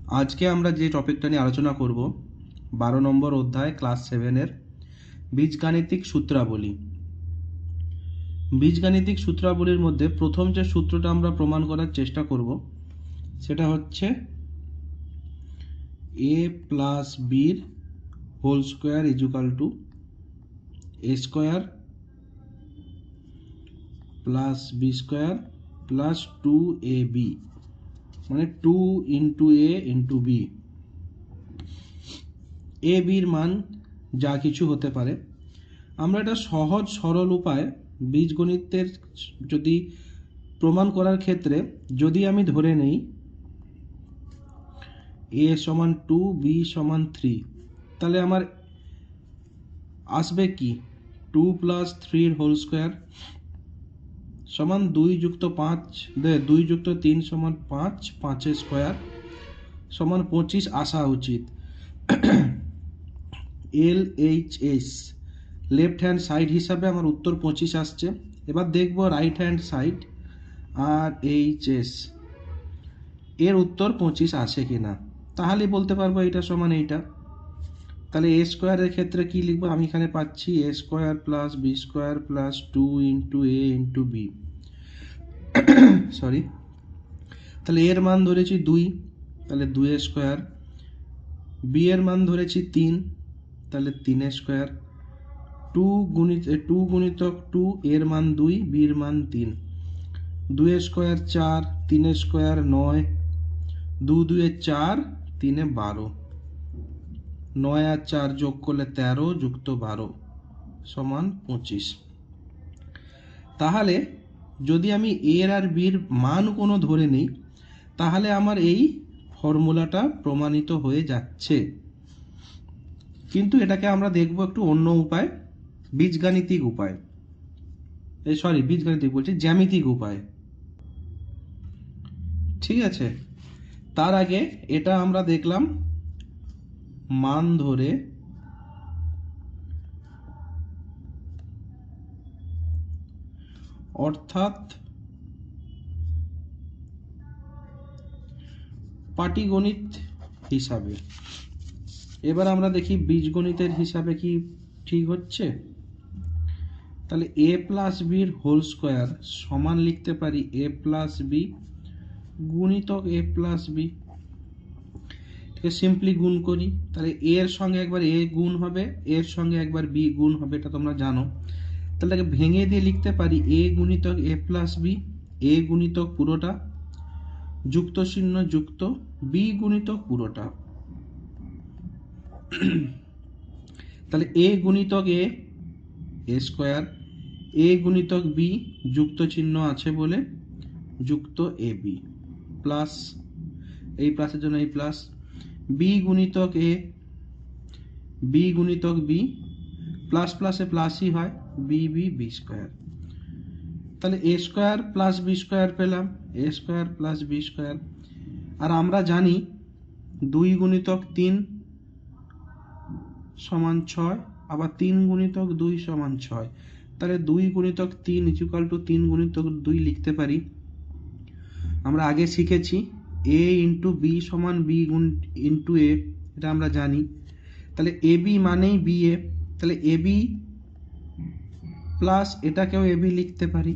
আজকে আমরা যে টপিকটা নিয়ে আলোচনা করব 12 নম্বর অধ্যায় ক্লাস 7-এর বীজগাণিতিক সূত্রাবলী। বীজগাণিতিক সূত্রাবলীর মধ্যে প্রথম যে সূত্রটা আমরা প্রমাণ করার চেষ্টা করব সেটা হচ্ছে a প্লাস বির whole square equal to a square plus b square plus 2ab, মানে 2 into a into b. A বির মান যা কিছু হতে পারে। আমরা এটা সহজ সরল উপায় বীজগণিতের যদি প্রমাণ করার ক্ষেত্রে যদি আমি ধরে নেই a সমান 2 b সমান 3, তাহলে আমার আসবে কি 2 প্লাস 3 হোল স্কোয়ার সমান 2 যুক্ত 5, 2 যুক্ত 3 সমান 5, 5 স্কোয়ার সমান 25 আসা উচিত। LHS লেফট হ্যান্ড সাইড হিসাবে আমার উত্তর 25 আসছে। এবার দেখব রাইট হ্যান্ড সাইড RHS এর উত্তর 25 আসে কিনা, তাহলে বলতে পারবো এইটা সমান এইটা। তাহলে a স্কোয়ারের ক্ষেত্রে কি লিখবো, আমি এখানে পাচ্ছি a square plus b square plus 2 into a into b, sorry. তাহলে এর মান ধরেছি 2, তাহলে 2 স্কোয়ার। বি এর মান ধরেছি 3, তাহলে 3 স্কোয়ার। 2 গুণিতক 2 এর মান 2, বির মান 3, 2 স্কোয়ার 4, 3 স্কোয়ার 9, 2 2 4, 3 12, 9 আর 4 যোগ করলে 13 যুক্ত 12 সমান 25। তাহলে যদি আমি এর আর বির মান কোনো ধরে নিই তাহলে আমার এই ফর্মুলাটা প্রমাণিত হয়ে যাচ্ছে। কিন্তু এটাকে আমরা দেখব একটু অন্য উপায়, বীজগাণিতিক উপায়, বীজগাণিতিক বলছি জ্যামিতিক উপায়। ঠিক আছে, তার আগে এটা আমরা দেখলাম মান ধরে অর্থাৎ পাটিগণিত হিসাবে। এবার আমরা দেখি বীজগণিতের হিসাবে কি ঠিক হচ্ছে। তাহলে a প্লাস বির হোল স্কোয়ার সমান লিখতে পারি a প্লাস বি গুণিতক a প্লাস বি। ঠিক আছে, সিম্পলি গুণ করি। তাহলে a এর সঙ্গে একবার a গুণ হবে, এর সঙ্গে একবার b গুণ হবে, এটা তোমরা জানো। তাহলে এটাকে ভেঙে দিয়ে লিখতে পারি a গুণিতক a প্লাস বি, a গুণিতক পুরোটা যুক্ত চিহ্ন যুক্ত b গুণিতক পুরোটা। তাহলে a গুণিতক a স্কোয়ার, a গুণিতক b যুক্ত চিহ্ন আছে বলে যুক্ত ab প্লাস, এই প্লাসের জন্য এই প্লাস, b গুণিতক a, b গুণিতক b, প্লাস প্লাসে প্লাসই হয়, b b b স্কোয়ার। তাহলে a square plus b square পেলাম, a square plus b square. আর আমরা জানি 2 গুণিতক 3 সমান 6, আবার 3 গুণিতক 2 সমান 6। তাহলে 2 গুণিতক 3 ইকুয়াল টু 3 গুণিতক 2 লিখতে পারি। আমরা আগে শিখেছি a ইন্টু বি সমান বি গুণ ইন্টু এ, এটা আমরা জানি। তাহলে এ বি মানেই বি এ, তাহলে এ বি প্লাস এটাকেও এ বি লিখতে পারি।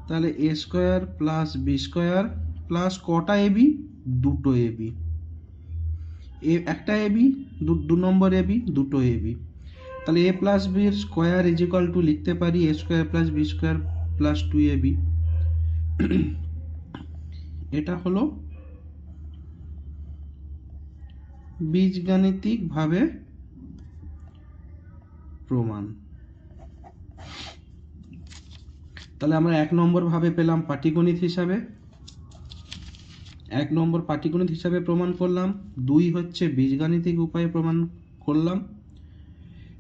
তাহলে a square plus b square plus কটা এ বি, দুটো এ বি, একটা A B, 2 number A B, দুটো এ বি। তাহলে এ প্লাস বির স্কোয়ার ইজ ইকুয়াল টু লিখতে পারি a square plus b square plus 2ab। এটা হলো বীজগাণিতিক ভাবে প্রমাণ। তাহলে আমরা 1 নম্বর ভাবে পেলাম পাটিগণিত হিসাবে, 1 নম্বর পাটিগণিত হিসাবে প্রমাণ করলাম। 2 হচ্ছে বীজগাণিতিক উপায়ে প্রমাণ করলাম।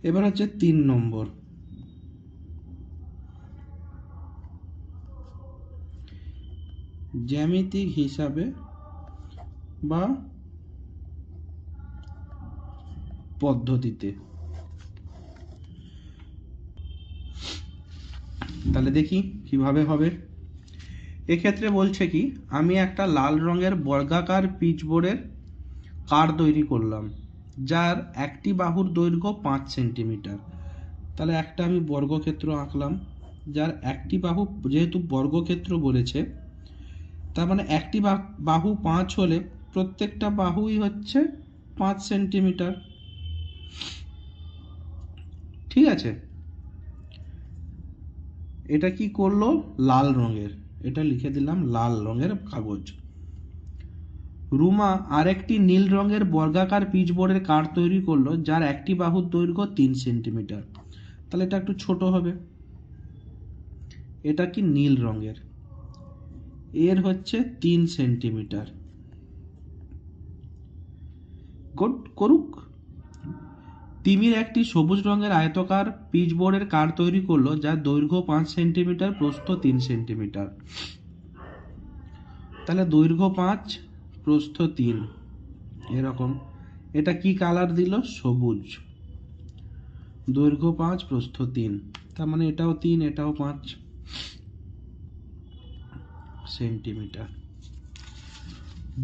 এবার হচ্ছে 3 নম্বর, জ্যামিতিক হিসাবে বা পদ্ধতিতে। তাহলে দেখি কিভাবে হবে। এক্ষেত্রে বলছে কি, আমি একটা লাল রঙের বর্গাকার পিচবোর্ডের কার্ড তৈরি করলাম, যার একটি বাহুর দৈর্ঘ্য 5 সেন্টিমিটার। তাহলে একটা আমি বর্গক্ষেত্র আঁকলাম, যার একটি বাহু, যেহেতু বর্গক্ষেত্র বলেছে, তার মানে একটি বাহু 5 হলে প্রত্যেকটা বাহুই হচ্ছে 5 সেন্টিমিটার। ঠিক আছে, এটা কি করলো, লাল রঙের, এটা লিখে দিলাম লাল রঙের কাগজ। রুমা আরেকটি নীল রঙের বর্গাকার পিচবোর্ডের কার্ড তৈরি করলো, যার একটি বাহুর দৈর্ঘ্য 3 সেন্টিমিটার। তাহলে এটা একটু ছোট হবে। এটা কি নীল রঙের, এর হচ্ছে 3 সেন্টিমিটার। গুড, করুক। তিমির একটি সবুজ রঙের আয়তকার পিচবোর্ডের কার্ড তৈরি করলো, যার দৈর্ঘ্য 5 সেন্টিমিটার, প্রস্থ 3 সেন্টিমিটার। তাহলে দৈর্ঘ্য 5, প্রস্থ 3, এরকম। এটা কি কালার দিল, সবুজ। দৈর্ঘ্য 5, প্রস্থ 3, তার মানে এটাও 3, এটাও 5 সেন্টিমিটার।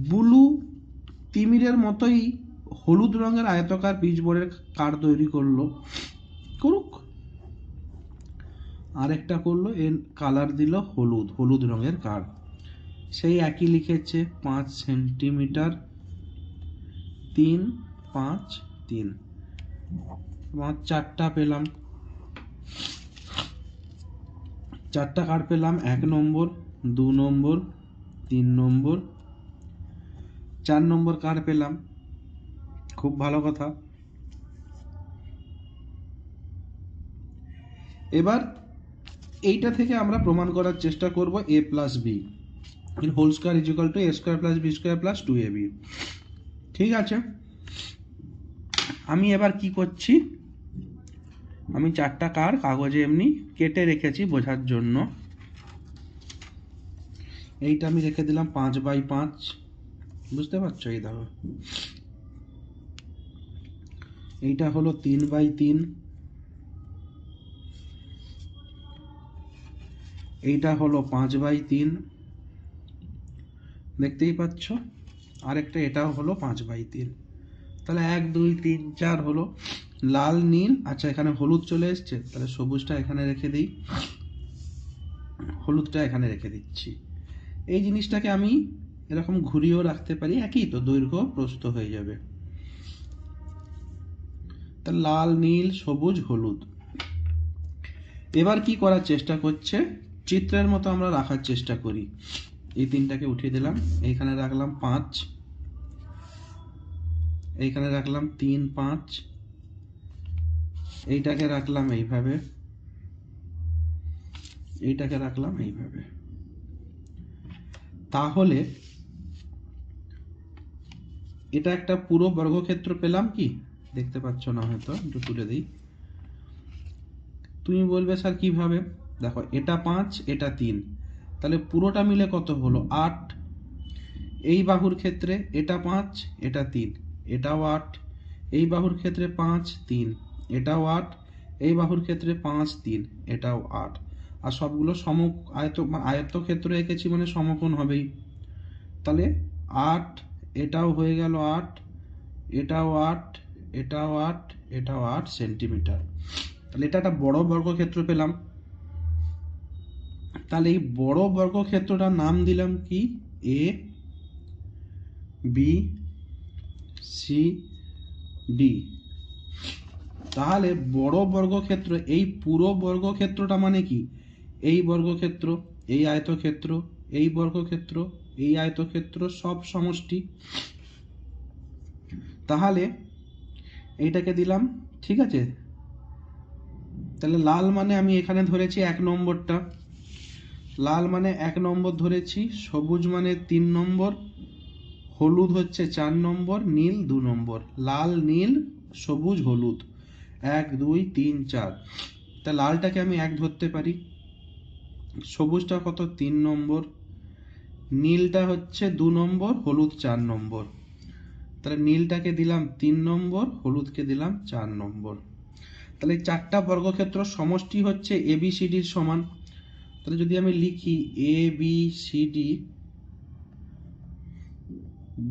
বুলু তিমিরের মতোই হলুদ রঙের আয়তকার পিচবোর্ডের কার্ড তৈরি করলো, করুক। আরেকটা করলো, এর কালার দিল হলুদ, হলুদ রঙের কার্ড, সেই একই লিখেছে 5 সেন্টিমিটার, 3, 5, 3। 4টা পেলাম, 4টা কার্ড পেলাম, 1 নম্বর, 2 নম্বর, 3 নম্বর, 4 নম্বর কার্ড পেলাম। খুব ভালো কথা। এবার এইটা থেকে আমরা প্রমাণ করার চেষ্টা করব a plus b whole square is equal to a square plus b square plus 2ab। ঠিক আছে, আমি এবার কি করছি, আমি 4টা কার্ড কাগজে এমনি কেটে রেখেছি বোঝার জন্য। এইটা আমি রেখে দিলাম 5x5, বুঝতে পারছো? এই দেখো, এইটা হলো 3x3, এইটা হলো 5x3, দেখতেই পাচ্ছ। আরেকটা এটাও হলো 5x3। তাহলে 1, 2, 3, 4 হলো লাল, নীল। আচ্ছা, এখানে হলুদ চলে এসছে, তাহলে সবুজটা এখানে রেখে দিই, হলুদটা এখানে রেখে দিচ্ছি। এই জিনিসটাকে আমি এরকম ঘুরিয়েও রাখতে পারি, একই তো, দৈর্ঘ্য প্রস্থ হয়ে যাবে। তা লাল, নীল, সবুজ, হলুদ। এবার কি করার চেষ্টা করছে, চিত্রের মতো আমরা রাখার চেষ্টা করি। এই 3টাকে উঠিয়ে দিলাম, এইখানে রাখলাম 5, এইখানে রাখলাম 3, 5, এইটাকে রাখলাম এইভাবে, এইটাকে রাখলাম এইভাবে। তাহলে এটা একটা পুরো বর্গক্ষেত্র পেলাম কি? দেখতে পাচ্ছ না হয়তো, একটু তুলে দিই। তুমি বলবে স্যার কিভাবে? দেখো, এটা 5, এটা 3, তাহলে পুরোটা মিলে কত হলো? 8। এই বাহুর ক্ষেত্রে এটা 5, এটা 3, এটাও 8। এই বাহুর ক্ষেত্রে 5, 3, এটাও 8। এই বাহুর ক্ষেত্রে 5, 3, এটাও 8। আর সবগুলো আয়তক্ষেত্র এঁকেছি মানে সমকোণ হবেই। তাহলে 8, এটাও হয়ে গেল 8, এটাও 8, এটাও 8, এটাও 8 সেন্টিমিটার। তাহলে এটা একটা বড় বর্গক্ষেত্র পেলাম। তাহলে এই বড় বর্গক্ষেত্রটার নাম দিলাম কি? A B C D. তাহলে বড় বর্গক্ষেত্র, এই পুরো বর্গক্ষেত্রটা মানে কি? এই বর্গক্ষেত্র, এই আয়তক্ষেত্র, এই বর্গক্ষেত্র, এই আয়তক্ষেত্র, সব সমষ্টি। তাহলে এইটাকে দিলাম, ঠিক আছে। তাহলে লাল মানে আমি এখানে ধরেছি 1 নম্বরটা, লাল মানে 1 নম্বর ধরেছি, সবুজ মানে 3 নম্বর, হলুদ হচ্ছে 4 নম্বর, নীল 2 নম্বর। লাল, নীল, সবুজ, হলুদ 1, 2, 3, 4। তা লালটাকে আমি 1 ধরতে পারি, সবুজটা কত? 3 নম্বর, নীলটা হচ্ছে 2 নম্বর, হলুদ 4 নম্বর। তাহলে নীলটাকে দিলাম 3 নম্বর, হলুদকে দিলাম 4 নম্বর। তাহলে 4টা বর্গক্ষেত্র সমষ্টি হচ্ছে ABCD এর সমান। তাহলে যদি আমি লিখি ABCD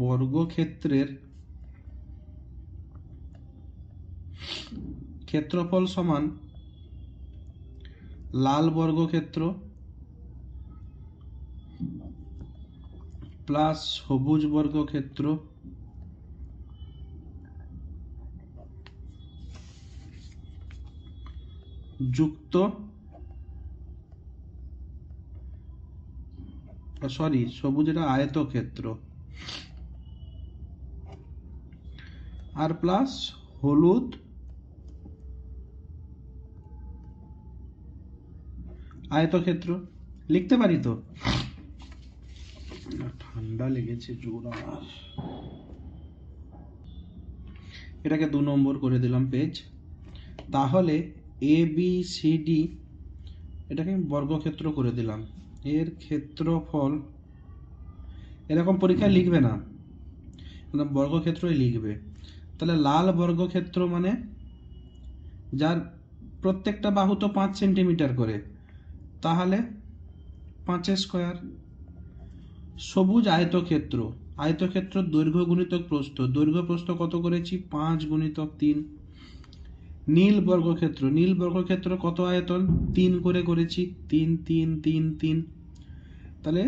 বর্গক্ষেত্রের ক্ষেত্রফল সমান লাল বর্গক্ষেত্র প্লাস সবুজ বর্গক্ষেত্র যুক্ত সবুজ এটা আয়তক্ষেত্র আর প্লাস হলুদ আয়তক্ষেত্র। লিখতে পারি তো? ঠান্ডা লেগেছে জোর আমার। এটাকে 2 নম্বর করে দিলাম পেজ। তাহলে এ বি সি ডি এটাকে বর্গক্ষেত্র করে দিলাম। এর ক্ষেত্রফল এরকম পরীক্ষায় লিখবে না, বর্গক্ষেত্রই লিখবে। তাহলে লাল বর্গক্ষেত্র মানে যার প্রত্যেকটা বাহু তো 5 সেন্টিমিটার করে, তাহলে 5 স্কয়ার। সবুজ আয়তক্ষেত্র, আয়তক্ষেত্র দৈর্ঘ্য গুণিতক প্রস্থ, দৈর্ঘ্য প্রস্থ কত করেছি? 5 গুণিতক 3। নীল বর্গক্ষেত্র, নীল বর্গক্ষেত্র কত আয়তন? 3 করে করেছি, 3 3 3 3, তাহলে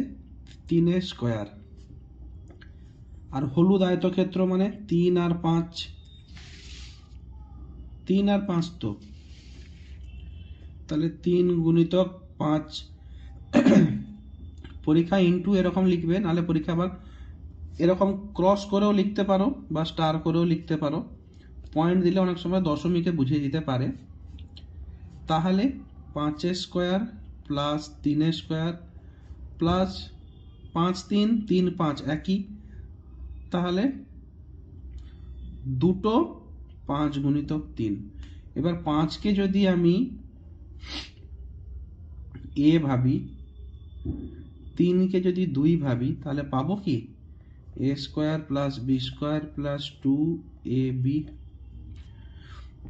3 স্কয়ার। আর হলুদ আয়তক্ষেত্র মানে 3 আর 5, 3 আর 5 তো, তাহলে 3 গুণিতক 5। পরীক্ষা ইনটু এরকম লিখবে, নাহলে পরীক্ষা আবার এরকম ক্রস করেও লিখতে পারো বা স্টার করেও লিখতে পারো। পয়েন্ট দিলে অনেক সময় দশমিকে বুঝিয়ে দিতে পারে। তাহলে 5 স্কয়ার প্লাস 3 স্কয়ার প্লাস 5 3 3 5 একই, তাহলে দুটো 5 গুণিতক 3। এবার 5কে যদি আমি এ ভাবি, 3কে যদি 2 ভাবি, তাহলে পাবো কি? A square plus b square plus 2ab,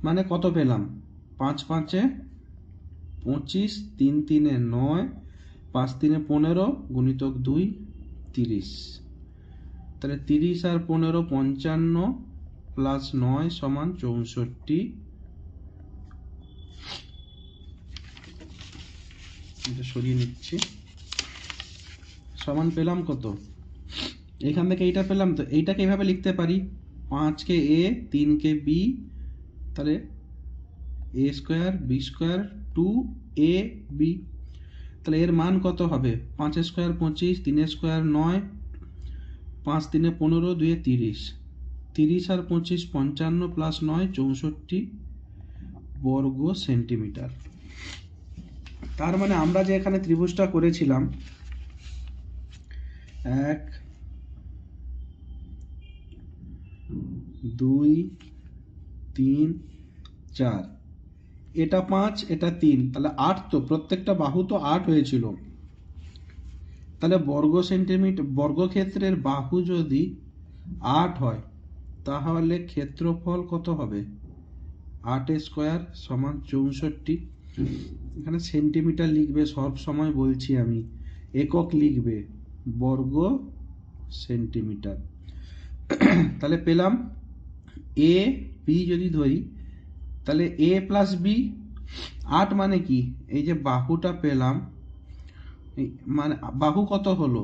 মানে কত পেলাম? 5 5 এ 25, 3 3 এ 9, 5 3 এ 15 গুণিতক 2 30। তাহলে 30 আর 15 55 প্লাস 9 সমান 64। এটা সরিয়ে নিচ্ছি। সমান পেলাম কত? এখান থেকে এইটা পেলাম তো, এইটাকে এইভাবে লিখতে পারি 5কে এ 3কে বি, তাহলে a square B square 2ab। তাহলে এর মান কত হবে? 5 স্কয়ার 25, 3 স্কয়ার 9, 5 3 এ 15, 2 এ 30, 30 আর 25 55 প্লাস 9 64 বর্গ সেন্টিমিটার। তার মানে আমরা যে এখানে ত্রিভুজটা করেছিলাম 1 2 3 4, এটা 5 এটা 3, তাহলে 8 তো, প্রত্যেকটা বাহু তো 8 হয়েছিল। তাহলে বর্গ সেন্টিমিটার বর্গক্ষেত্রের বাহু যদি 8 হয়, তাহলে ক্ষেত্রফল কত হবে? 8 স্কয়ার সমান 64। এখানে সেন্টিমিটার লিখবে, সব সময় বলছি আমি, একক লিখবে, বর্গ সেন্টিমিটার। তাহলে পেলাম এ বি যদি ধরি, তাহলে এ প্লাস বি 8 মানে কি? এই যে বাহুটা পেলাম, মানে বাহু কত হলো?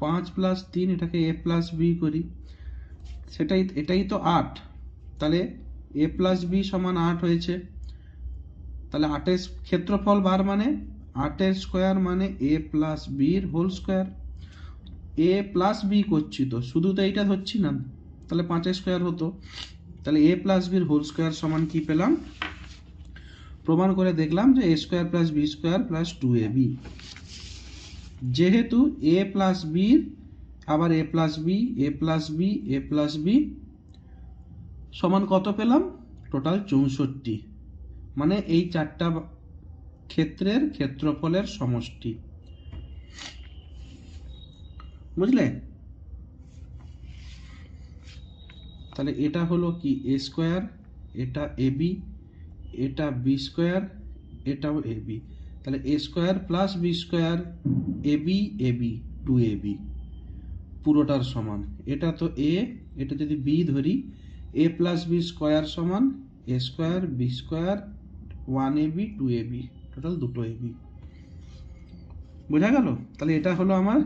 5 প্লাস 3, এটাকে এ প্লাস বি করি, এটাই তো 8। তাহলে এ প্লাস বি সমান 8 হয়েছে। তাহলে 8 এর ক্ষেত্রফল বার মানে 8 এর স্কয়ার মানে এ প্লাস বির হোল স্কয়ার। এ প্লাস বি করছি তো, শুধু তো এইটা ধরছি না, তাহলে 5 স্কয়ার হতো। তাহলে এ প্লাস বির হোল স্কয়ার সমান কি পেলাম? প্রমাণ করে দেখলাম যে a square plus b square plus 2ab। যেহেতু এ প্লাস বি আবার a plus b a plus b a plus b সমান কত পেলাম? টোটাল 64, মানে এই চারটা ক্ষেত্রের ক্ষেত্রফলের সমষ্টি। বুঝলে? তাহলে এটা হলো কি? এ স্কয়ার, এটা এবি, এটা বি স্কয়ার, এটাও এবি। তাহলে a square plus b square a b a b 2ab পুরোটার সমান। এটা তো এ, এটা যদি বি ধরি, এ প্লাস বি স্কয়ার সমান a square b square 1ab 2ab total দুটো ab। বোঝা গেল? তাহলে এটা হলো আমার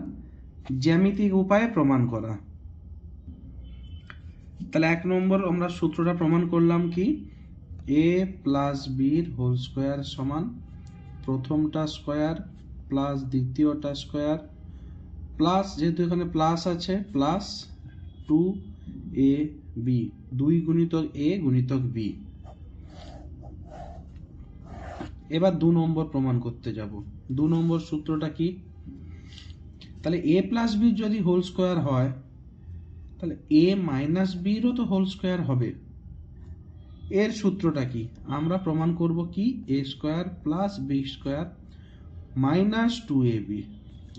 জ্যামিতিক উপায়ে প্রমাণ করা। তাহলে 1 নম্বর আমরা সূত্রটা প্রমাণ করলাম কি, a প্লাস বির হোল স্কোয়ার সমান প্রথমটা স্কোয়ার প্লাস দ্বিতীয়টা স্কোয়ার প্লাস, যেহেতু এখানে প্লাস আছে, প্লাস 2ab 2 গুণিতক a গুণিতক b। এবার 2 নম্বর প্রমাণ করতে যাব। 2 নম্বর সূত্রটা কি, তাহলে a প্লাস b যদি হোল স্কোয়ার হয় তাহলে a মাইনাস বিরও তো হোল স্কোয়ার হবে। এর সূত্রটা কি, আমরা প্রমাণ করব কি, a square plus b square minus 2ab।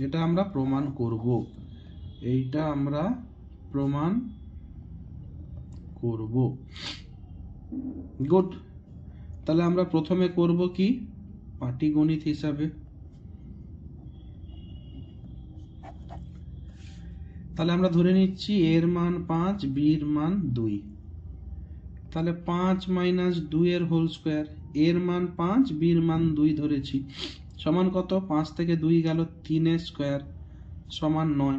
এটা আমরা প্রমাণ করব, এইটা আমরা প্রমাণ করব। গুড। তাহলে আমরা প্রথমে করব কি, পাটিগণিত হিসাবে। তাহলে আমরা ধরে নিচ্ছি এর মান 5, বির মান 2। তাহলে 5 মাইনাস 2 এর হোল স্কোয়ার, এর মান 5 বির মান 2 ধরেছি, সমান কত, 5 থেকে 2 গেল 3 এর স্কোয়ার সমান 9।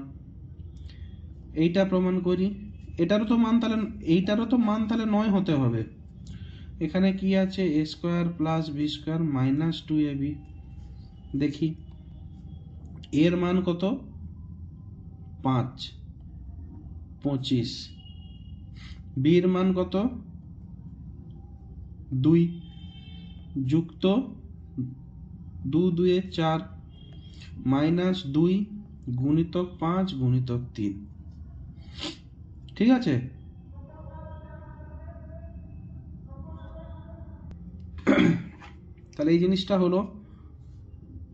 এইটা প্রমাণ করি। এটারও তো মান তাহলে, এইটারও তো মান তাহলে 9 হতে হবে। এখানে কি আছে, a square plus b square minus 2ab। দেখি এর মান কত, 5 25, বির মান কত 2 যুক্ত 2 2 এ 4 মাইনাস 2 গুণিতক 5 গুণিতক 3। ঠিক আছে? তাহলে এই জিনিসটা হলো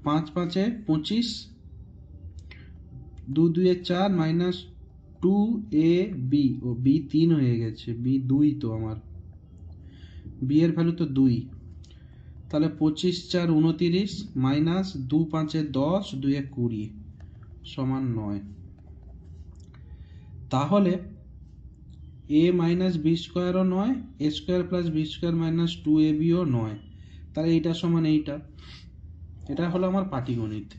5 5 এ 25, 2 2 এ 4 মাইনাস 2ab, ও b 3 হয়ে গেছে, b 2 তো আমার, b এর ভ্যালু তো 2। তাহলে 25 4 29 মাইনাস 2 5 এ 10 2 এ 20 সমান 9। তাহলে a মাইনাস বি স্কোয়ারও 9, a square plus b square minus 2ab ও 9। তাহলে এইটা সমান এইটা। এটা হলো আমার পাটিগণিত।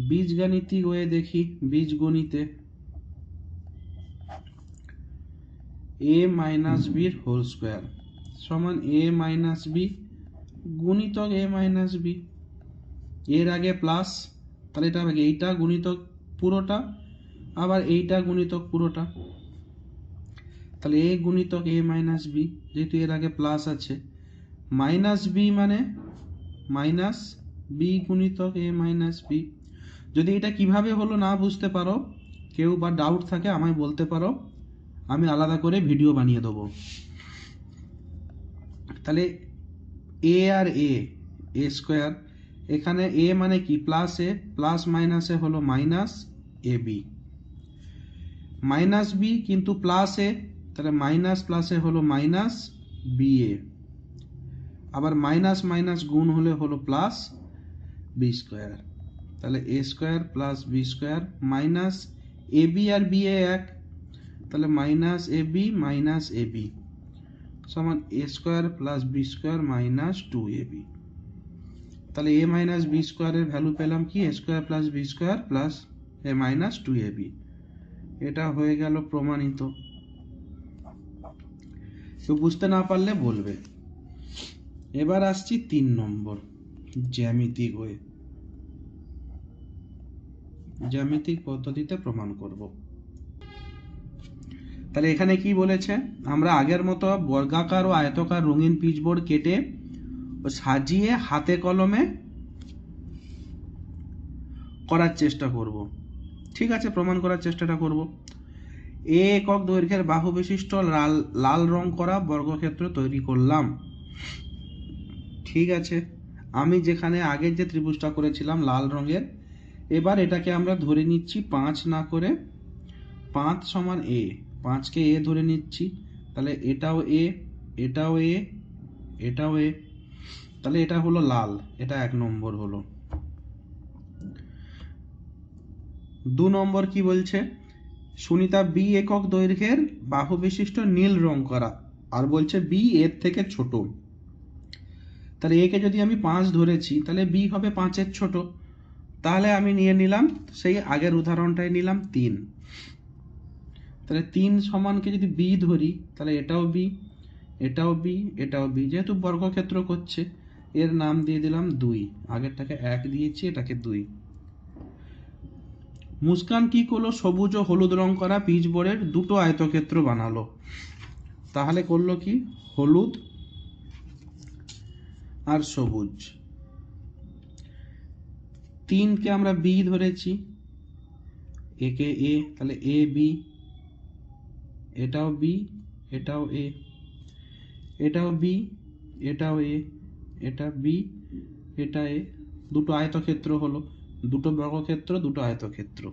বীজগাণিতিক ওয়ে দেখি, বীজগণিতে a মাইনাস বির হোল স্কোয়ার সমান a মাইনাস বি গুণিতক a মাইনাস বি। এর আগে প্লাস, তাহলে এটা আগে এইটা গুণিতক পুরোটা, আবার এইটা গুণিতক পুরোটা। তাহলে a গুণিতক a মাইনাস বি, যেহেতু এর আগে প্লাস আছে, মাইনাস বি মানে মাইনাস বি গুণিতক a মাইনাস বি। যদি এটা কিভাবে হলো না বুঝতে পারো কেউ, বা ডাউট থাকে আমায় বলতে পারো, আমি আলাদা করে ভিডিও বানিয়ে দেবো। তাহলে a আর a স্কোয়ার, এখানে a মানে কি, প্লাস এ, প্লাস মাইনাসে হলো minus a b, minus B কিন্তু প্লাস এ, তাহলে মাইনাস প্লাসে হলো মাইনাস বি এ, আবার মাইনাস মাইনাস গুণ হলে হলো প্লাস বি স্কোয়ার। তাহলে a square plus b square minus a b আর বি এ এক, তাহলে minus a b minus a b সমান a square plus b square minus 2ab। তাহলে এ মাইনাস বি স্কোয়ারের ভ্যালু পেলাম কি, a square plus b square plus a minus 2ab। এটা হয়ে গেল প্রমাণিত। কেউ বুঝতে না পারলে বলবে। এবার আসছি 3 নম্বর, জ্যামিতিক ওয়ে, জ্যামিতিক পদ্ধতিতে প্রমাণ করব। তাহলে এখানে কি বলেছে, আমরা আগের মতো বর্গাকার ও আয়তাকার রঙিন পিচবোর্ড কেটে ও সাজিয়ে হাতে কলমে করার চেষ্টা করব। ঠিক আছে, প্রমাণ করার চেষ্টাটা করব। এ একক দৈর্ঘ্যের বাহু বিশিষ্ট লাল রং করা বর্গক্ষেত্র তৈরি করলাম। ঠিক আছে, আমি যেখানে আগের যে ত্রিভুজটা করেছিলাম লাল রঙের, এবার এটাকে আমরা ধরে নিচ্ছি 5 না করে, 5 সমান এ, 5কে এ ধরে নিচ্ছি। তাহলে এটাও এ, এটাও এ, এটাও এ, তাহলে এটা হলো লাল, এটা 1 নম্বর হলো। 2 নম্বর কি বলছে, সুনিতা বি একক দৈর্ঘ্যের বাহু বিশিষ্ট নীল রং করা আর বলছে বি এর থেকে ছোট। তাহলে এ কে যদি আমি 5 ধরেছি তাহলে বি হবে 5-এর ছোট। তাহলে আমি নিয়ে নিলাম সেই আগের উদাহরণটাই নিলাম 3। তাহলে 3 সমানকে যদি বি ধরি তাহলে এটাও বি, এটাও বি, এটাও বি। যেহেতু বর্গক্ষেত্র করছে এর নাম দিয়ে দিলাম 2। আগেরটাকে 1 দিয়েছি, এটাকে 2। মুস্কান কি করলো? সবুজ ও হলুদ রং করা পিচবোর্ডের দুটো আয়তক্ষেত্র বানালো। তাহলে করলো কি? হলুদ আর সবুজ। 3কে আমরা বি ধরেছি, একে এ, তাহলে এ বি, এটাও বি, এটাও এ, এটাও বি, এটাও এ, এটা বি, এটা এ। দুটো আয়তক্ষেত্র হলো, দুটো বর্গক্ষেত্র, দুটো আয়তক্ষেত্র।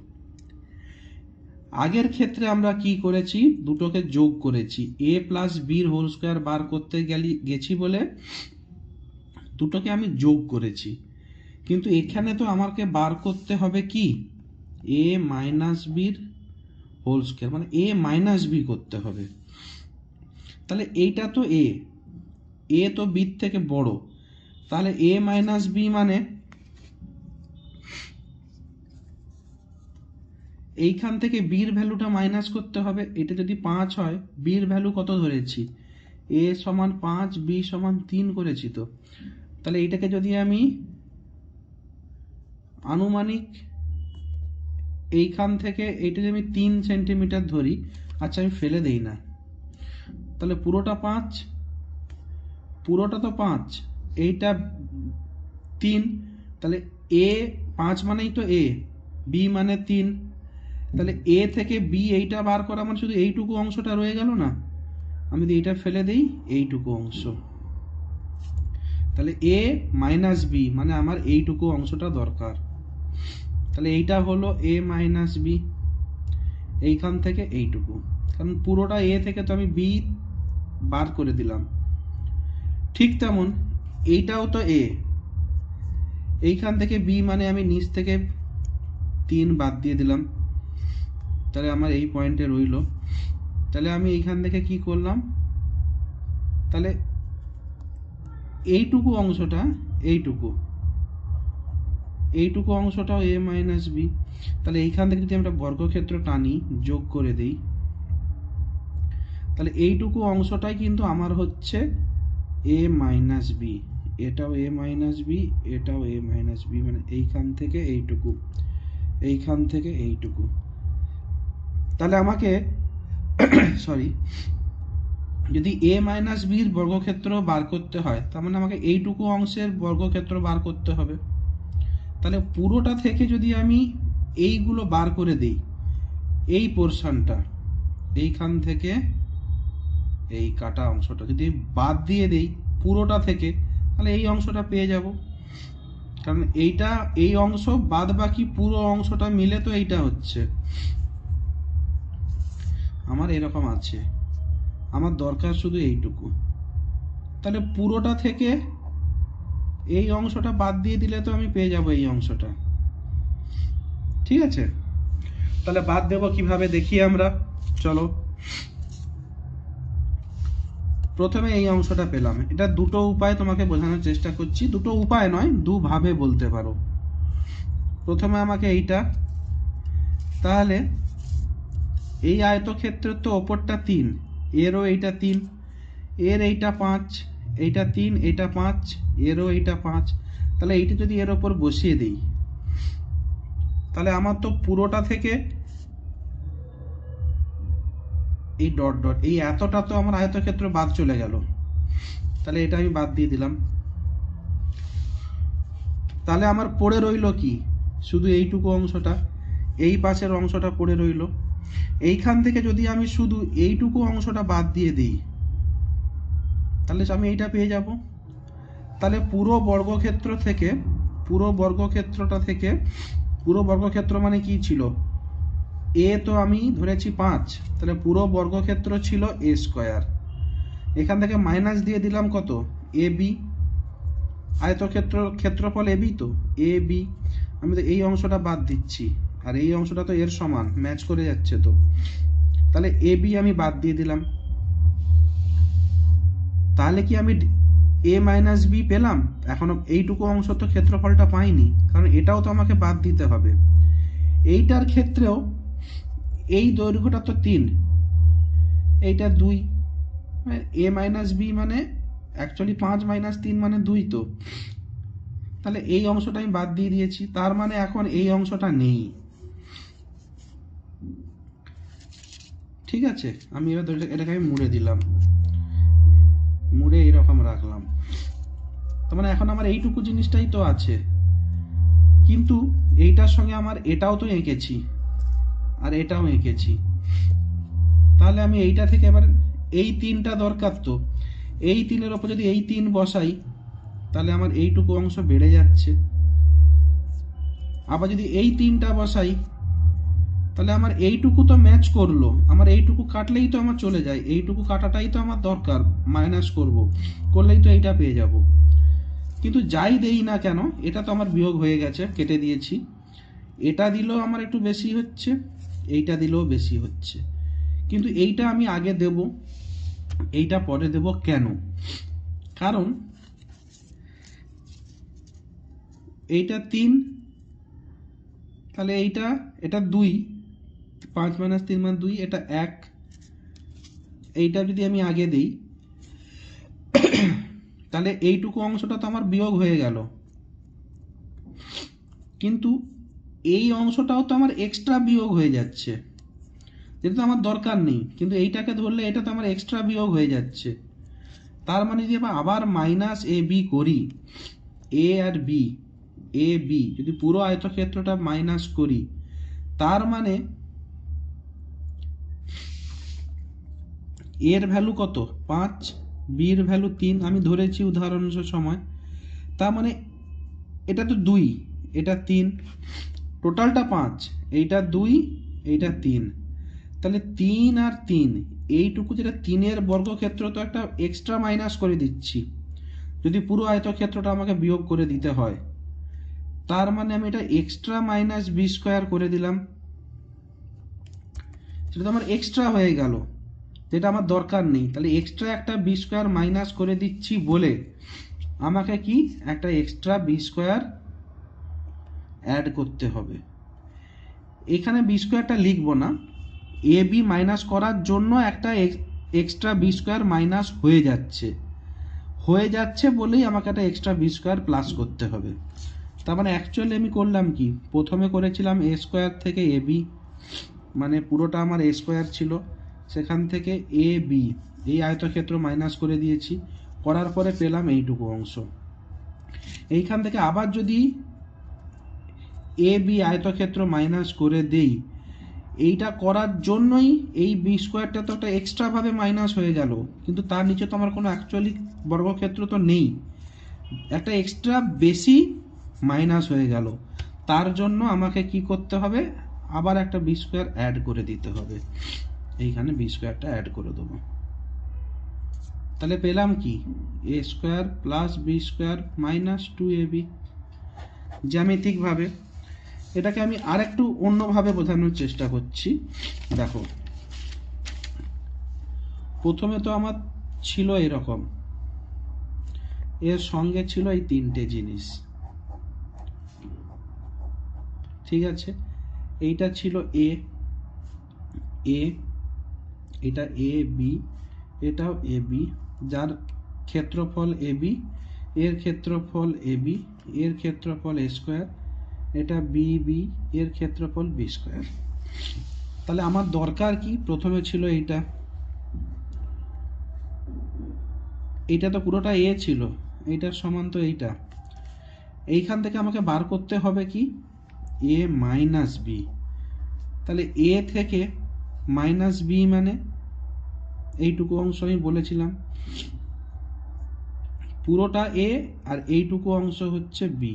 আগের ক্ষেত্রে আমরা কি করেছি? দুটোকে যোগ করেছি। এ প্লাস বির হোল স্কোয়ার বার করতে গেছি বলে দুটোকে আমি যোগ করেছি। কিন্তু এখানে তো আমাকে বার করতে হবে কি? এ মাইনাস বির হোল স্কোয়ার, মানে এ মাইনাস বি করতে হবে। তাহলে এইটা তো এ তো বির থেকে বড়, তাহলে এ মাইনাস বি মানে এইখান থেকে বির ভ্যালুটা মাইনাস করতে হবে। এটা যদি 5 হয়, বির ভ্যালু কত ধরেছি? এ সমান 5, বি সমান 3 করেছি তো। তাহলে এইটাকে যদি আমি আনুমানিক এইখান থেকে এইটা যদি আমি 3 সেন্টিমিটার ধরি, আচ্ছা আমি ফেলে দেই না, তাহলে পুরোটা 5, পুরোটা তো 5, এইটা 3, তাহলে এ 5 মানেই তো এ, বি মানে 3, তাহলে এ থেকে বি এইটা বার করা মানে শুধু এইটুকু অংশটা রয়ে গেল না? আমি যদি এইটা ফেলে দেই, এইটুকু অংশ, তাহলে এ মাইনাস বি মানে আমার এইটুকু অংশটা দরকার। তাহলে এইটা হলো এ মাইনাস বি, এইখান থেকে এইটুকু, কারণ পুরোটা এ থেকে তো আমি বি বার করে দিলাম। ঠিক তেমন এইটাও তো এ, এইখান থেকে বি মানে আমি নিচ থেকে 3 বাদ দিয়ে দিলাম, তাহলে আমার এই পয়েন্টে রইল। তাহলে আমি এইখান থেকে কি করলাম? তাহলে এইটুকু অংশটা, এইটুকু অংশটাও এ মাইনাস বি। তাহলে এইখান থেকে যদি আমরা বর্গক্ষেত্র টানি, যোগ করে দেই, তাহলে এইটুকু অংশটাই কিন্তু আমার হচ্ছে এ মাইনাস বি। এটাও এ মাইনাস বি, এটাও এ মাইনাস বি, মানে এইখান থেকে এইটুকু, এইখান থেকে এইটুকু। তাহলে আমাকে সরি, যদি এ মাইনাস বির বর্গক্ষেত্র বার করতে হয়, তার মানে আমাকে এইটুকু অংশের বর্গক্ষেত্র বার করতে হবে। তাহলে পুরোটা থেকে যদি আমি এইগুলো বার করে দিই, এই পোর্শনটা, এইখান থেকে এই কাটা অংশটা যদি বাদ দিয়ে দেই পুরোটা থেকে, তাহলে এই অংশটা পেয়ে যাব। কারণ এইটা, এই অংশ বাদ বাকি পুরো অংশটা মিলে তো এইটা হচ্ছে আমার। এরকম আছে, আমার দরকার শুধু এইটুকু। তাহলে পুরোটা থেকে এই অংশটা বাদ দিয়ে দিলে তো আমি পেয়ে যাব এই অংশটা। ঠিক আছে, তাহলে বাদ দেব কিভাবে দেখি আমরা। চলো, প্রথমে এই অংশটা পেলাম। এটা দুটো উপায় তোমাকে বোঝানোর চেষ্টা করছি, দুটো উপায় নয়, দুভাবে বলতে পারো। প্রথমে আমাকে এইটা, তাহলে এই আয়তক্ষেত্রের তো ওপরটা 3, এরও এইটা 3, এর এইটা 5, এইটা 3, এইটা 5, এরও এইটা 5। তাহলে এইটা যদি এর ওপর বসিয়ে দিই, তাহলে আমার তো পুরোটা থেকে এই ডট ডট, এই এতটা তো আমার আয়তক্ষেত্র বাদ চলে গেল। তাহলে এটা আমি বাদ দিয়ে দিলাম। তাহলে আমার পড়ে রইল কি? শুধু এইটুকু অংশটা, এই পাশের অংশটা পড়ে রইল। এইখান থেকে যদি আমি শুধু এইটুকু অংশটা বাদ দিয়ে দিই, তাহলে আমি এইটা পেয়ে যাব। তাহলে পুরো বর্গক্ষেত্র থেকে, পুরো বর্গক্ষেত্রটা থেকে, পুরো বর্গক্ষেত্র মানে কি ছিল? এ তো আমি ধরেছি 5, তাহলে পুরো বর্গক্ষেত্র ছিল এ স্কোয়ার। এখান থেকে মাইনাস দিয়ে দিলাম কত? এ বি, আয়তক্ষেত্র ক্ষেত্রফল এ বি, তো এ বি। আমি তো এই অংশটা বাদ দিচ্ছি, আর এই অংশটা তো এর সমান, ম্যাচ করে যাচ্ছে তো। তাহলে এ বি আমি বাদ দিয়ে দিলাম। তাহলে কি আমি এ মাইনাস বি পেলাম? এখনো এইটুকু অংশ তো ক্ষেত্রফলটা পাইনি, কারণ এটাও তো আমাকে বাদ দিতে হবে। এইটার ক্ষেত্রেও এই দৈর্ঘ্যটা তো 3, এইটা 2, এ মাইনাস বি মানে অ্যাকচুয়ালি 5 মাইনাস 3 মানে 2 তো। তাহলে এই অংশটা আমি বাদ দিয়ে দিয়েছি, তার মানে এখন এই অংশটা নেই। ঠিক আছে, আমি এবার এটাকে আমি মুড়ে দিলাম, মুড়ে এরকম রাখলাম। তার মানে এখন আমার এইটুকু জিনিসটাই তো আছে, কিন্তু এইটার সঙ্গে আমার এটাও তো এঁকেছি আর এটাও এঁকেছি। তাহলে আমি এইটা থেকে এবার এই 3টা দরকার, তো এই 3-এর ওপর যদি এই 3 বসাই তাহলে আমার এইটুকু অংশ বেড়ে যাচ্ছে। আবার যদি এই 3টা বসাই তাহলে আমার এইটুকু তো ম্যাচ করলো, আমার এইটুকু কাটলেই তো আমার চলে যায়, এইটুকু কাটাটাই তো আমার দরকার, মাইনাস করলেই তো এইটা পেয়ে যাব। কিন্তু যাই দেই না কেন, এটা তো আমার বিয়োগ হয়ে গেছে, কেটে দিয়েছি। এটা দিলেও আমার একটু বেশি হচ্ছে, এইটা দিলেও বেশি হচ্ছে, কিন্তু এইটা আমি আগে দেব, এইটা পরে দেব। কেন? কারণ এইটা 3, তাহলে এটা 2, 5 মাইনাস 3 মানে 2, এটা 1। এইটা যদি আমি আগে দিই তাহলে এইটুকু অংশটা তো আমার বিয়োগ হয়ে গেল, কিন্তু এই অংশটাও তো আমার এক্সট্রা বিয়োগ হয়ে যাচ্ছে, যেটা তো আমার দরকার নেই, কিন্তু এইটাকে ধরলে এটা তো আমার এক্সট্রা বিয়োগ হয়ে যাচ্ছে। তার মানে যদি আবার মাইনাস এ বি করি, এ আর বি, এ বি যদি পুরো আয়তক্ষেত্রটা মাইনাস করি, তার মানে এর ভ্যালু কত? 5, বির ভ্যালু 3 আমি ধরেছি উদাহরণের সময়। তার মানে এটা তো 2, এটা 3, টোটালটা 5, এইটা 2, এইটা 3, তাহলে 3 আর 3 এইটুকু, যেটা 3-এর বর্গক্ষেত্র, তো একটা এক্সট্রা মাইনাস করে দিচ্ছি যদি পুরো আয়তক্ষেত্রটা আমাকে বিয়োগ করে দিতে হয়। তার মানে আমি এটা এক্সট্রা মাইনাস বি স্কোয়ার করে দিলাম, সেটা তো আমার এক্সট্রা হয়ে গেল, যেটা আমার দরকার নেই। তাহলে এক্সট্রা একটা বি স্কোয়ার মাইনাস করে দিচ্ছি বলে আমাকে কি একটা এক্সট্রা বি স্কোয়ার অ্যাড করতে হবে। এখানে বি স্কোয়ারটা লিখবো না, এ বি মাইনাস করার জন্য একটা এক্সট্রা বি স্কোয়ার মাইনাস হয়ে যাচ্ছে বলেই আমাকে একটা এক্সট্রা বি স্কোয়ার প্লাস করতে হবে। তার মানে অ্যাকচুয়ালি আমি করলাম কি, প্রথমে করেছিলাম এ স্কোয়ার থেকে এ বি, মানে পুরোটা আমার এ স্কোয়ার ছিল, সেখান থেকে এ বি এই আয়তক্ষেত্র মাইনাস করে দিয়েছি, করার পরে পেলাম এইটুকু অংশ। এইখান থেকে আবার যদি এ বি আয়তক্ষেত্র মাইনাস করে দেই, এইটা করার জন্যই এই বি স্কোয়ারটা তো একটা এক্সট্রাভাবে মাইনাস হয়ে গেল, কিন্তু তার নিচে তো আমার কোনো অ্যাকচুয়ালি বর্গক্ষেত্র তো নেই, একটা এক্সট্রা বেশি মাইনাস হয়ে গেল। তার জন্য আমাকে কি করতে হবে, আবার একটা বি স্কোয়ার অ্যাড করে দিতে হবে, এইখানে বি স্কোয়ারটা অ্যাড করে দেবো। তাহলে পেলাম কি, a square plus b square minus 2ab। জ্যামিতিকভাবে এটাকে আমি আরেকটু অন্যভাবে বোঝানোর চেষ্টা করছি। দেখো, প্রথমে তো আমার ছিল এরকম, এর সঙ্গে ছিল এই 3টে জিনিস, ঠিক আছে। এইটা ছিল এ, এটা এ বি, এটাও এ বি, যার ক্ষেত্রফল এ বি, এর ক্ষেত্রফল এ বি, এর ক্ষেত্রফল এ স্কোয়ার, এটা বি বি, এর ক্ষেত্রফল বি স্কোয়ার। তাহলে আমার দরকার কি, প্রথমে ছিল এইটা তো পুরোটা এ ছিল, এইটার সমান তো এইটা। এইখান থেকে আমাকে বার করতে হবে কি, এ মাইনাস বি। তাহলে এ থেকে মাইনাস বি মানে এইটুকু অংশ আমি বলেছিলাম পুরোটা এ, আর এইটুকু অংশ হচ্ছে বি।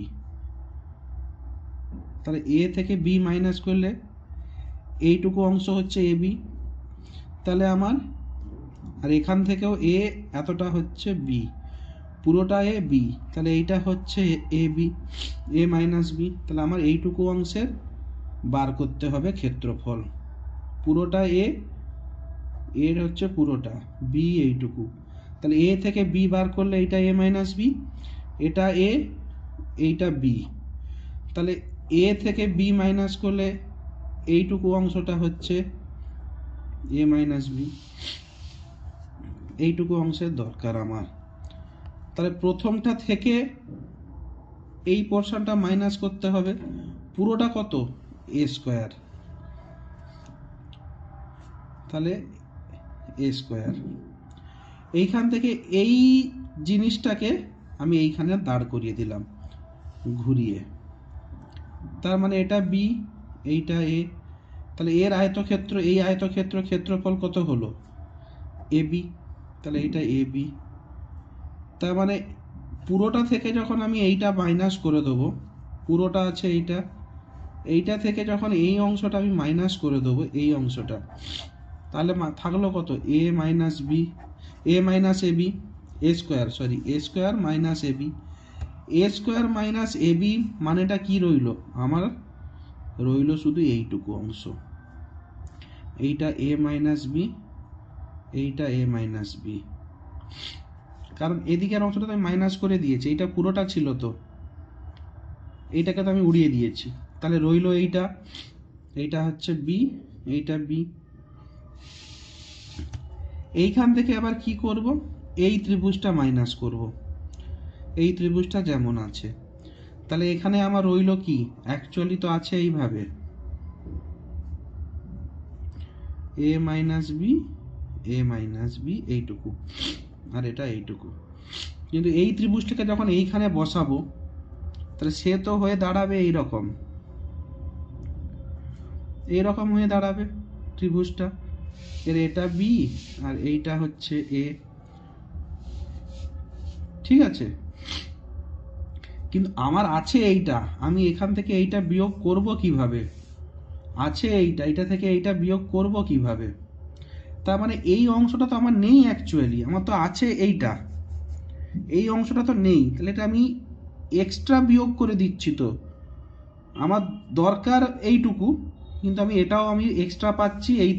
তাহলে এ থেকে বি মাইনাস করলে এইটুকু অংশ হচ্ছে এ বি, তাহলে আমার, আর এখান থেকেও এ এতটা হচ্ছে বি, পুরোটা এ বি, তাহলে এইটা হচ্ছে A B, A minus B. তাহলে আমার এইটুকু অংশের বার করতে হবে ক্ষেত্রফল, পুরোটা এ, এর হচ্ছে পুরোটা বি এইটুকু, তাহলে এ থেকে বি বার করলে এইটা এ মাইনাস বি, এটা এ, এইটা বি। তাহলে এ থেকে বি মাইনাস করলে এইটুকু অংশটা হচ্ছে এ মাইনাস বি। এইটুকু অংশের দরকার আমার। তাহলে প্রথমটা থেকে এই পোর্শনটা মাইনাস করতে হবে। পুরোটা কত? এ স্কোয়ার। তাহলে এ স্কোয়ার। এইখান থেকে এই জিনিসটাকে আমি এইখানে দাঁড় করিয়ে দিলাম ঘুরিয়ে। তার মানে এটা বি, এইটা এ। তাহলে এর আয়তক্ষেত্র, এই আয়তক্ষেত্র ক্ষেত্রফল কত হলো? এ বি। তাহলে এইটা এ বি। তার মানে পুরোটা থেকে যখন আমি এইটা মাইনাস করে দেবো, পুরোটা আছে এইটা, এইটা থেকে যখন এই অংশটা আমি মাইনাস করে দেবো, এই অংশটা, তাহলে থাকলো কত? এ minus B, A minus a B, A square, sorry A square minus a B. A square minus a B মানেটা কি রইল আমার? রইল শুধু এইটুকু অংশ। এইটা এ মাইনাস বি, এইটা এ মাইনাস বি। কারণ এদিকের অংশটা তো আমি মাইনাস করে দিয়েছি, এইটা পুরোটা ছিল, তো এইটাকে তো আমি উড়িয়ে দিয়েছি। তাহলে রইল এইটা, এইটা হচ্ছে বি, এইটা বি। এইখান থেকে আবার কি করব? এই ত্রিভুজটা মাইনাস করব, এই ত্রিভুজটা যেমন আছে। তাহলে এখানে আমার রইল কি? অ্যাকচুয়ালি তো আছে এইভাবে এ মাইনাস বি, এ মাইনাস বি, এইটুকু, আর এটা এইটুকু। কিন্তু এই ত্রিভুজটাকে যখন এইখানে বসাবো, তাহলে সে তো হয়ে দাঁড়াবে এইরকম, এইরকম হয়ে দাঁড়াবে ত্রিভুজটা। এর এটা বি আর এইটা হচ্ছে এ, ঠিক আছে। কিন্তু আমার আছে এইটা, আমি এখান থেকে এইটা বিয়োগ করব কিভাবে? আছে এইটা, এইটা থেকে এইটা বিয়োগ করব কিভাবে? তার মানে এই অংশটা তো আমার নেই অ্যাকচুয়ালি, আমার তো আছে এইটা, এই অংশটা তো নেই। তাহলে এটা আমি এক্সট্রা বিয়োগ করে দিচ্ছি। তো আমার দরকার এইটুকু, কিন্তু আমি এটাও আমি এক্সট্রা পাচ্ছি এই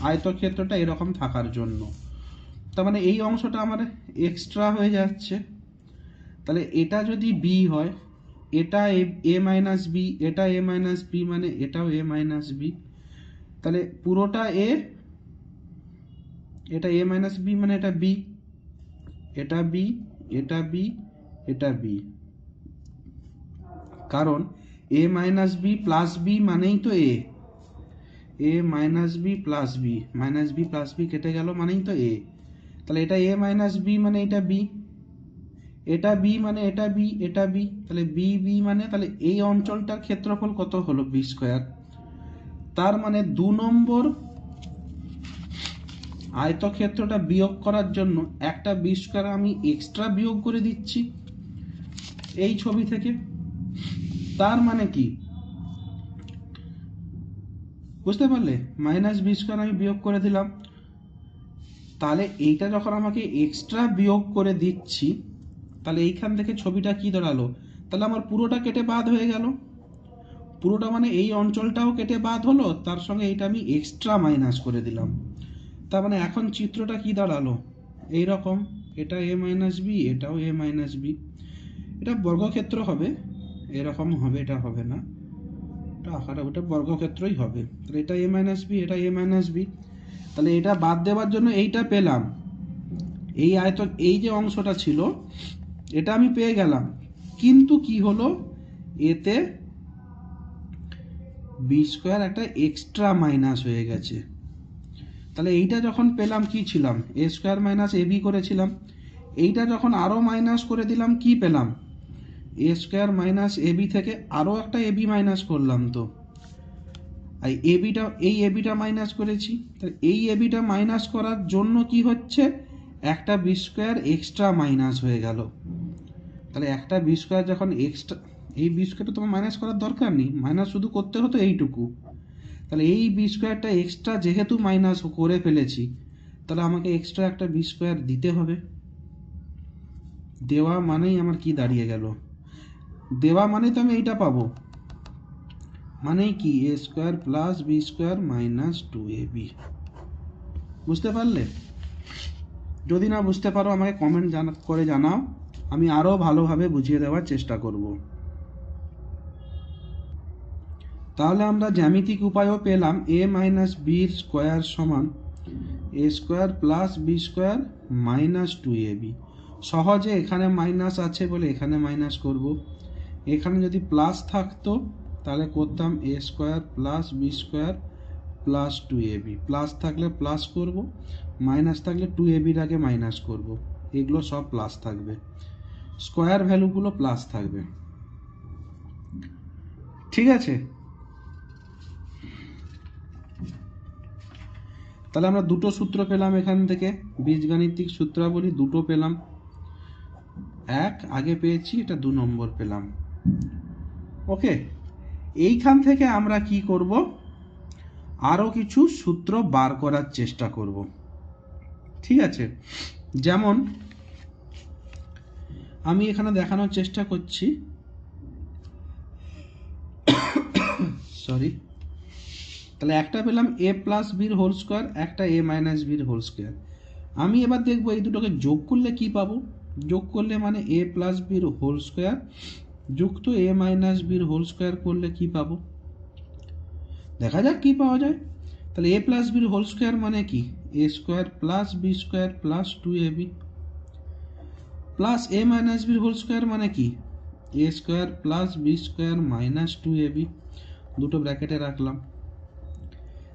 আয়তক্ষেত্রটা এরকম থাকার জন্য। তার মানে এই অংশটা আমার এক্সট্রা হয়ে যাচ্ছে। তাহলে এটা যদি বি হয়, এটা এ মাইনাস বি, এটা এ মাইনাস বি, মানে এটাও এ মাইনাস বি। তাহলে পুরোটা এ, এটা এ মাইনাস বি, মানে এটা বি, এটা বি, এটা বি, এটা বি। কারণ a minus b plus b মানেই তো a, a minus b plus b, minus b plus b কেটে গেল মানেই তো এ। তাহলে এটা এ মাইনাস বি মানে এটা বি, এটা বি মানে এটা বি, এটা বি। তাহলে বি বি মানে, তাহলে এই অঞ্চলটার ক্ষেত্রফল কত হলো? B square. তার মানে 2 নম্বর আয়তক্ষেত্রটা বিয়োগ করার জন্য একটা বি স্কোয়ার আমি এক্সট্রা বিয়োগ করে দিচ্ছি এই ছবি থেকে। তার মানে কি? বুঝতে পারলে? মাইনাস বি স্কোয়ার আমি বিয়োগ করে দিলাম। তাহলে এইটা যখন আমাকে এক্সট্রা বিয়োগ করে দিচ্ছি, তাহলে এইখান থেকে ছবিটা কি দাঁড়ালো? তাহলে আমার পুরোটা কেটে বাদ হয়ে গেল। পুরোটা মানে এই অঞ্চলটাও কেটে বাদ হলো, তার সঙ্গে এইটা আমি এক্সট্রা মাইনাস করে দিলাম। তার মানে এখন চিত্রটা কি দাঁড়ালো? এই রকম, এটা এ মাইনাস বি, এটাও এ মাইনাস বি। এটা বর্গক্ষেত্র হবে, এরকম হবে, এটা হবে না, এটা আকারে, ওটা বর্গক্ষেত্রই হবে। তাহলে এটা এ মাইনাস বি, এটা এ মাইনাস বি। তাহলে এটা বাদ দেওয়ার জন্য এইটা পেলাম, এই এই যে অংশটা ছিল এটা আমি পেয়ে গেলাম। কিন্তু কি হলো? এতে বি স্কোয়ার একটা এক্সট্রা মাইনাস হয়ে গেছে। তাহলে এইটা যখন পেলাম কি ছিলাম? এ স্কোয়ার মাইনাস এ বি করেছিলাম। এইটা যখন আরও মাইনাস করে দিলাম, কি পেলাম? এ স্কোয়ার মাইনাস এ বি থেকে আরও একটা এ বি মাইনাস করলাম। তো এই এ বিটা মাইনাস করেছি। তাহলে এই এ বিটা মাইনাস করার জন্য কি হচ্ছে? একটা বি স্কোয়ার এক্সট্রা মাইনাস হয়ে গেল। তাহলে একটা বি স্কোয়ার যখন এক্সট্রা, এই বি স্কোয়ারটা তোমার মাইনাস করার দরকার নেই, মাইনাস শুধু করতে হতো এইটুকু। তাহলে এই বি স্কোয়ারটা এক্সট্রা যেহেতু মাইনাস করে ফেলেছি, তাহলে আমাকে এক্সট্রা একটা বি স্কোয়ার দিতে হবে। দেওয়া মানেই আমার কি দাঁড়িয়ে গেল? দেওয়া মানে তো আমি এইটা পাবো, মানেই কি? A square plus b square minus 2ab। বুঝতে পারলে? যদি না বুঝতে পারো আমাকে কমেন্ট করে জানাও, আমি আরও ভালোভাবে বুঝিয়ে দেওয়ার চেষ্টা করব। তাহলে আমরা জ্যামিতিক উপায়ও পেলাম a মাইনাস বির স্কোয়ার সমান a square plus b square minus 2ab। সহজে এখানে মাইনাস আছে বলে এখানে মাইনাস করব, এখানে যদি প্লাস থাকতো তাহলে করতাম a square plus b square plus 2ab। Plus থাকলে প্লাস করব, মাইনাস থাকলে 2ab-র আগে মাইনাস করব, এগুলো সব প্লাস থাকবে, স্কোয়ার ভ্যালুগুলো প্লাস থাকবে। ঠিক আছে, তাহলে আমরা দুটো সূত্র পেলাম এখান থেকে, বীজগাণিতিক সূত্রাবলী দুটো পেলাম, এক আগে পেয়েছি, এটা 2 নম্বর পেলাম। ওকে, এইখান থেকে আমরা কি করব, আরও কিছু সূত্র বার করার চেষ্টা করব। ঠিক আছে, যেমন আমি এখানে দেখানোর চেষ্টা করছি, সরি, তাহলে একটা পেলাম a প্লাস বির হোল স্কোয়ার, একটা a মাইনাস বির হোল স্কোয়ার। আমি এবার দেখবো এই দুটোকে যোগ করলে কি পাবো। যোগ করলে মানে a প্লাস বির হোল স্কোয়ার যুক্ত a মাইনাস বির হোল স্কোয়ার করলে কি পাবো, দেখা যাক কি পাওয়া যায়। তাহলে a প্লাস বির হোল স্কোয়ার মানে কি, a square plus b square plus 2ab, plus a minus বির হোল স্কোয়ার মানে কি, a square plus b square minus 2ab, দুটো ব্র্যাকেটে রাখলাম।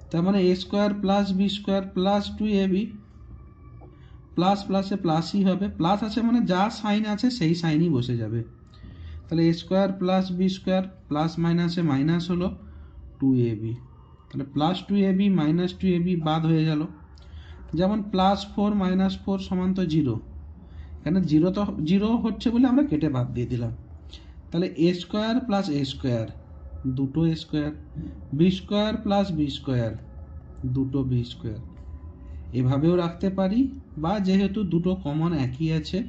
তার মানে a square plus b square plus 2ab, plus প্লাসে প্লাসই হবে, প্লাস আছে মানে যা সাইন আছে সেই সাইনই বসে যাবে। তাহলে a square plus b square plus মাইনাসে মাইনাস হলো 2ab, তাহলে প্লাস 2ab মাইনাস 2ab বাদ হয়ে গেল। যেমন প্লাস 4 মাইনাস 4 সমান তো 0, এখানে 0 তো 0 হচ্ছে বলে আমরা কেটে বাদ দিয়ে দিলাম। তাহলে a square plus a square, দুটো a square, b square plus b square, দুটো বি স্কোয়ার, এভাবেও রাখতে পারি, বা যেহেতু দুটো কমন একই আছে,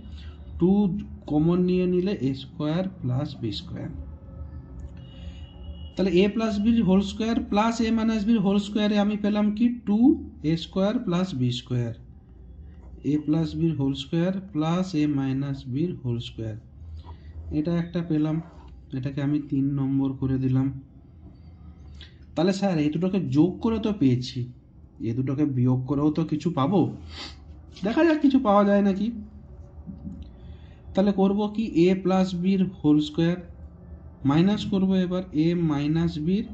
2 কমন নিয়ে নিলে a square plus b square. তাহলে a প্লাস বির whole square plus a minus বির হোল স্কোয়ারে আমি পেলাম কি 2a square plus b square, a plus বির whole square plus a minus বির হোল স্কোয়ার, এটা একটা পেলাম, এটাকে আমি 3 নম্বর করে দিলাম। তাহলে স্যার এই দুটোকে যোগ করে তো পেয়েছি, এই দুটোকে বিয়োগ করেও তো কিছু পাবো, দেখা যাক কিছু পাওয়া যায় নাকি। তাহলে করব কি, a প্লাস বির হোল স্কোয়ার মাইনাস করবো এবার a মাইনাস বির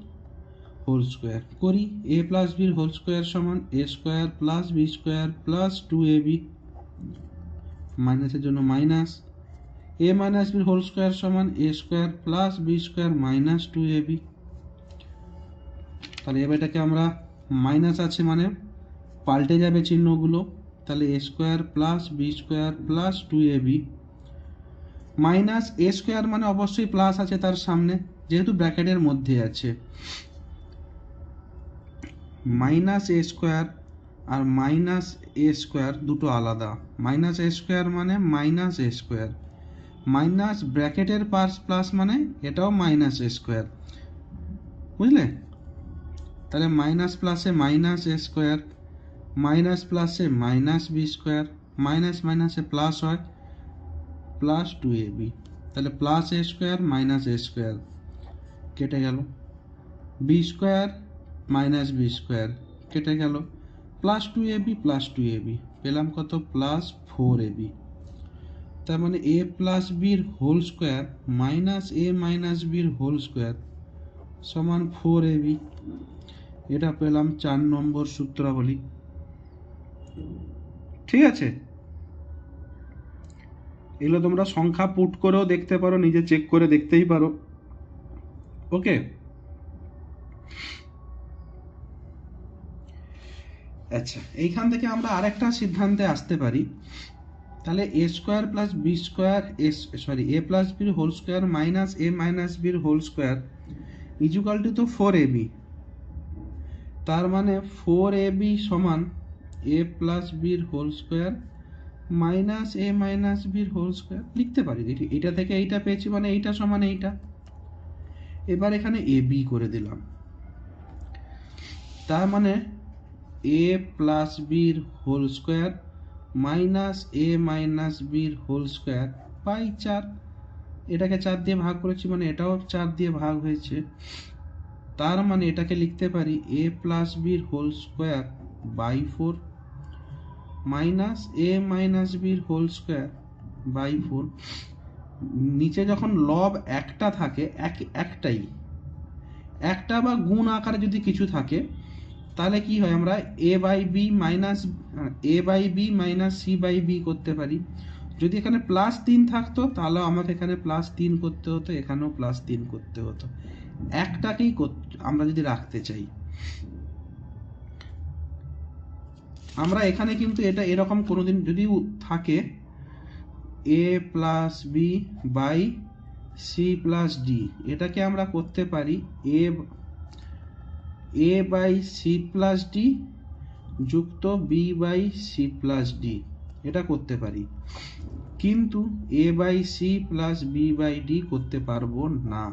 হোল স্কোয়ার, করি a প্লাস বির হোল স্কোয়ার সমান a square plus b square plus 2ab, মাইনাসের জন্য মাইনাস, a মাইনাস বির হোল স্কোয়ার সমান a square plus b square minus 2ab। তাহলে এবার এটাকে আমরা, মাইনাস আছে মানে পাল্টে যাবে চিহ্নগুলো, তাহলে a square plus b square plus 2ab, minus a square মানে অবশ্যই প্লাস আছে তার সামনে, যেহেতু ব্র্যাকেটের মধ্যে আছে, মাইনাস a স্কোয়ার আর মাইনাস a স্কোয়ার দুটো আলাদা, মাইনাস a স্কোয়ার মানে মাইনাস a স্কোয়ার, মাইনাস ব্র্যাকেটের পাশ প্লাস মানে এটাও মাইনাস a স্কোয়ার, বুঝলে। তাহলে মাইনাস প্লাসে মাইনাস a স্কোয়ার, মাইনাস প্লাসে মাইনাস বি স্কোয়ার, মাইনাস মাইনাসে প্লাস হয় প্লাস 2ab, তাহলে plus a square minus a square কেটে গেল, b square minus b square কেটে গেল, প্লাস 2ab পেলাম কত, প্লাস 4ab। তার মানে a প্লাস বির whole square minus a minus বির হোল স্কোয়ার সমান 4ab, এটা পেলাম 4 নম্বর সূত্রাবলী। ঠিক আছে, এগুলো তোমরা সংখ্যা পুট করেও দেখতে পারো, নিজে চেক করে দেখতেই পারো। ওকে, আচ্ছা, এইখান থেকে আমরা আরেকটা সিদ্ধান্তে আসতে পারি, তাহলে a square plus b square, a plus বির whole square minus a minus বির হোল স্কোয়ার ইকুয়াল টু তো 4ab, তার মানে 4ab সমান a প্লাস বির whole square minus a minus বির হোল স্কোয়ার লিখতে পারি। এটা থেকে এইটা পেয়েছি মানে এইটা সমান এইটা, এবার এখানে ab করে দিলাম, তার মানে a প্লাস বির whole square minus a minus বির হোল স্কোয়ার বাই 4। এটাকে 4 দিয়ে ভাগ করেছি মানে এটাও 4 দিয়ে ভাগ হয়েছে। তার মানে এটাকে লিখতে পারি এ প্লাস বির whole square by 4 minus a minus বির হোল স্কোয়ার বাই 4। নিচে যখন লব একটা থাকে, একটাই একটা বা গুণ আকারে যদি কিছু থাকে তাহলে কি হয়, আমরা a by b minus c by b করতে পারি। যদি এখানে +3 থাকতো তাহলে আমাকে এখানে +3 করতে হতো, এখানেও +3 করতে হতো। একটাকেই আমরা যদি রাখতে চাই, আমরা এখানে কিন্তু এটা এরকম কোনোদিন যদি থাকে a plus b by c plus d, এটাকে আমরা করতে পারি a by c plus d যুক্ত b by c plus d, এটা করতে পারি। কিন্তু a by c plus b by d করতে পারবো না।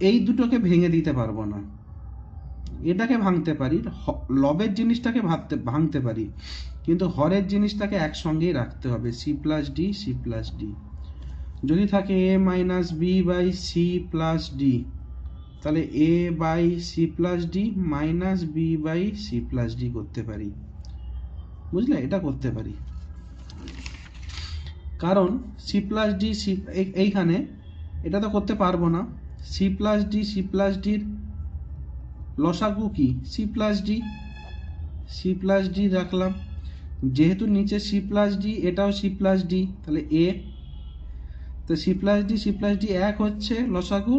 এই দুটোকে ভেঙে দিতে পারবো না। এটাকে ভাঙতে পারি, লবের জিনিসটাকে ভাঙতে পারি, কিন্তু হরের জিনিসটাকে একসঙ্গেই রাখতে হবে, c plus d c plus d. যদি থাকে a minus b by c plus d, তাহলে a by c plus d minus b by c plus d করতে পারি। বুঝলে, এটা করতে পারি। কারণ সি প্লাস ডি এইখানে এটা তো করতে পারবো না। সি প্লাস ডির লসাগু কি, সি প্লাস ডি রাখলাম। যেহেতু নিচে সি প্লাস ডি, এটাও সি প্লাস ডি, তাহলে এ, তো সি প্লাস ডি এক হচ্ছে লসাগু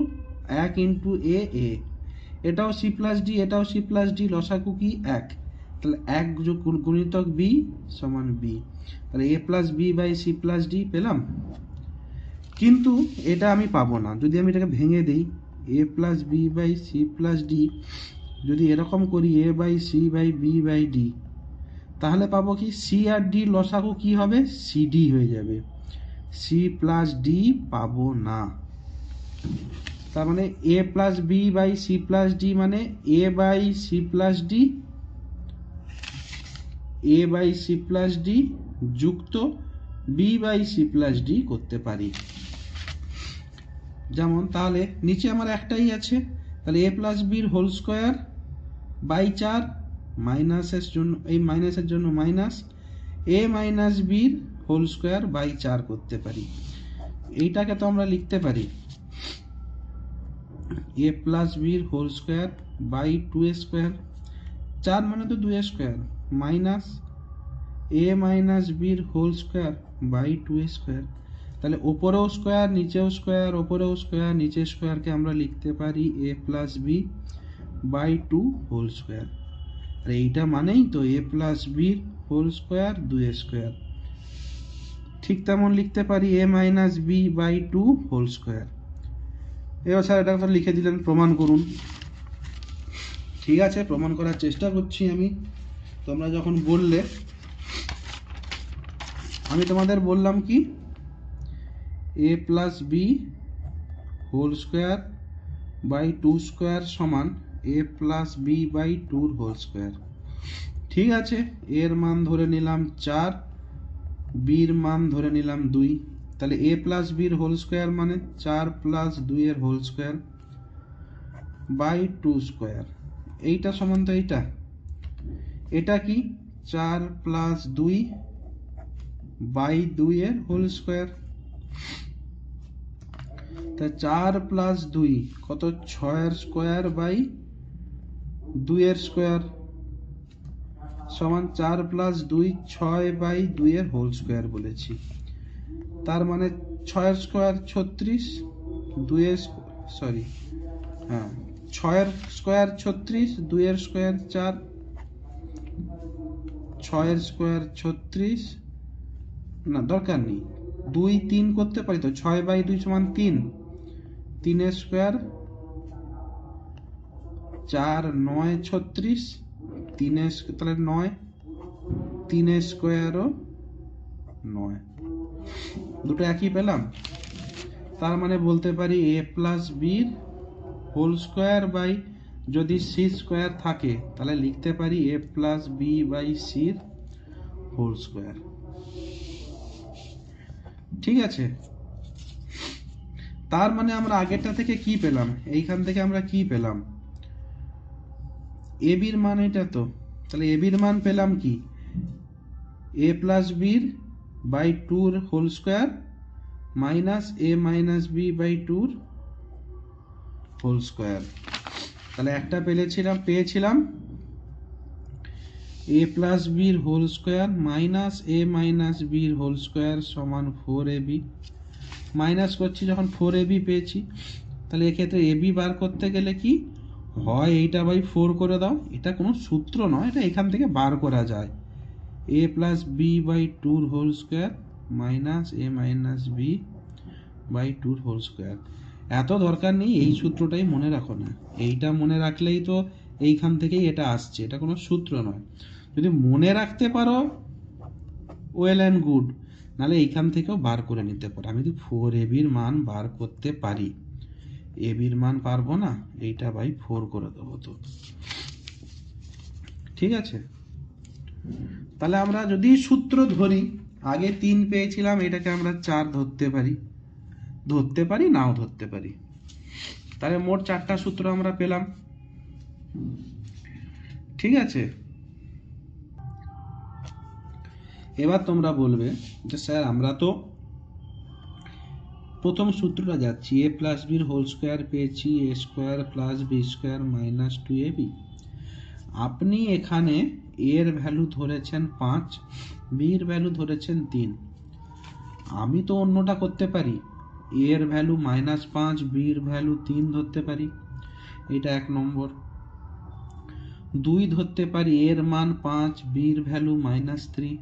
1 ইন্টু এ, এটাও সি প্লাস ডি এটাও সি প্লাস ডি, লসাগু কি 1, তাহলে 1 যোগ গুণিতক বি সমান বি, তাহলে a plus b by c plus d পেলাম। কিন্তু এটা আমি পাবো না। যদি আমি এটাকে ভেঙে দিই, a plus b by c plus d যদি এরকম করি a by c by b by d, তাহলে পাবো কি সি আর ডি লসাগু কি হবে, সিডি হয়ে যাবে। সি প্লাস ডি পাবো না। তার মানে a plus b by c plus d মানে a by c plus d যুক্ত b by c plus d করতে পারি। যেমন তাহলে নিচে আমার একটাই আছে, তাহলে এ প্লাস বির হোল স্কোয়ার বাই 4, মাইনাসের জন্য এই মাইনাসের জন্য মাইনাস, এ মাইনাস বির হোল স্কোয়ার বাই 4 করতে পারি। এইটাকে তো আমরা লিখতে পারি এ প্লাস বির হোল স্কোয়ার বাই 2 স্কোয়ার, 4 মানে তো 2 স্কোয়ার, মাইনাস এ মাইনাস বির হোল স্কোয়ার বাই 2 স্কোয়ার। তাহলে ওপরেও স্কোয়ার নিচেও স্কোয়ার, ওপরেও স্কোয়ার নিচে স্কোয়ারকে আমরা লিখতে পারি a plus b by 2 whole square. আর এইটা মানেই তো এ প্লাস বির হোল স্কোয়ার 2 স্কোয়ার। ঠিক তেমন লিখতে পারি a minus b by 2 whole square. এবার স্যার এটা তো লিখে দিলেন, প্রমাণ করুন। ঠিক আছে, প্রমাণ করার চেষ্টা করছি আমি। তোমরা যখন বললে, আমি তোমাদের বললাম কি a plus b whole square by 2 square সমান a plus b by 2 whole square. ঠিক আছে, এর মান ধরে নিলাম 4, বির মান ধরে নিলাম 2, তাহলে এ প্লাস বির হোল স্কোয়ার মানে 4 প্লাস 2 এর হোল স্কোয়ার বাই 2 স্কোয়ার। এইটা সমান তো এটা কি 4 প্লাস 2 বাই 2 এর হোল স্কোয়ার। তা 4 প্লাস 2 কত, 6 এর স্কোয়ার বাই 2 এর স্কোয়ার সমান 4 প্লাস 2 6 বাই 2 এর হোল স্কোয়ার বলেছি। তার মানে 6 এর স্কোয়ার 36, 2 এর 6 এর স্কোয়ার 36, 2 এর স্কোয়ার 4, 6 এর স্কোয়ার 36, না দরকার নেই, 2 3 করতে পারি তো, 6 বাই 2 সমান 3, 3 এর স্কোয়ার 4 9 36, 3 এর তাহলে 9, 3 এর স্কোয়ারও 9, দুটো একই পেলাম। তার মানে বলতে পারি এ প্লাস বির হোল স্কোয়ার বাই, যদি সি স্কোয়ার থাকে তাহলে লিখতে পারি এ প্লাস বি বাই সির হোল স্কোয়ার। ঠিক আছে, তার মানে আমরা আগেরটা থেকে কি পেলাম, এইখান থেকে আমরা কি পেলাম, এ বির মান এটা তো, তাহলে এ বির মান পেলাম কি, এ প্লাস বির বাই টুর whole square minus a minus b by টুর হোল স্কোয়ার। তাহলে একটা পেয়েছিলাম এ প্লাস বির whole square minus a minus বির হোল স্কোয়ার সমান 4ab, মাইনাস করছি যখন 4ab পেয়েছি, তাহলে এক্ষেত্রে এবি বার করতে গেলে কি হয়, এইটা বাই 4 করে দাও, এটা কোনো সূত্র নয়, এটা এখান থেকে বার করা যায়, এ প্লাস বি বাই টুর whole square minus a minus b by টুর হোল স্কোয়ার। এত দরকার নেই, এই সূত্রটাই মনে রাখো না, এইটা মনে রাখলেই তো এইখান থেকেই এটা আসছে, এটা কোনো সূত্র নয়। যদি মনে রাখতে পারো ওয়েল অ্যান্ড গুড, নাহলে এইখান থেকেও বার করে নিতে পারো। আমি যদি 4ab মান বার করতে পারি, এবির মান পারবো না, এইটা বাই 4 করে দেবো তো। ঠিক আছে, তাহলে আমরা যদি সূত্র ধরি, আগে 3 পেয়েছিলাম, এটাকে আমরা 4 ধরতে পারি নাও ধরতে পারি। তাহলে মোট 4টা সূত্র আমরা পেলাম। ঠিক আছে, এবার তোমরা বলবে যে স্যার আমরা তো প্রথম সূত্রটা যাচ্ছি, এ প্লাস বির হোল স্কোয়ার পেয়েছি, a square plus b square minus 2ab। আপনি এখানে এর ভ্যালু ধরেছেন 5, বির ভ্যালু ধরেছেন 3। আমি তো অন্যটা করতে পারি, এর ভ্যালু -5, বির ভ্যালু 3 ধরতে পারি, এটা 1 নম্বর। 2 ধরতে পারি, এর মান 5, বির ভ্যালু -3।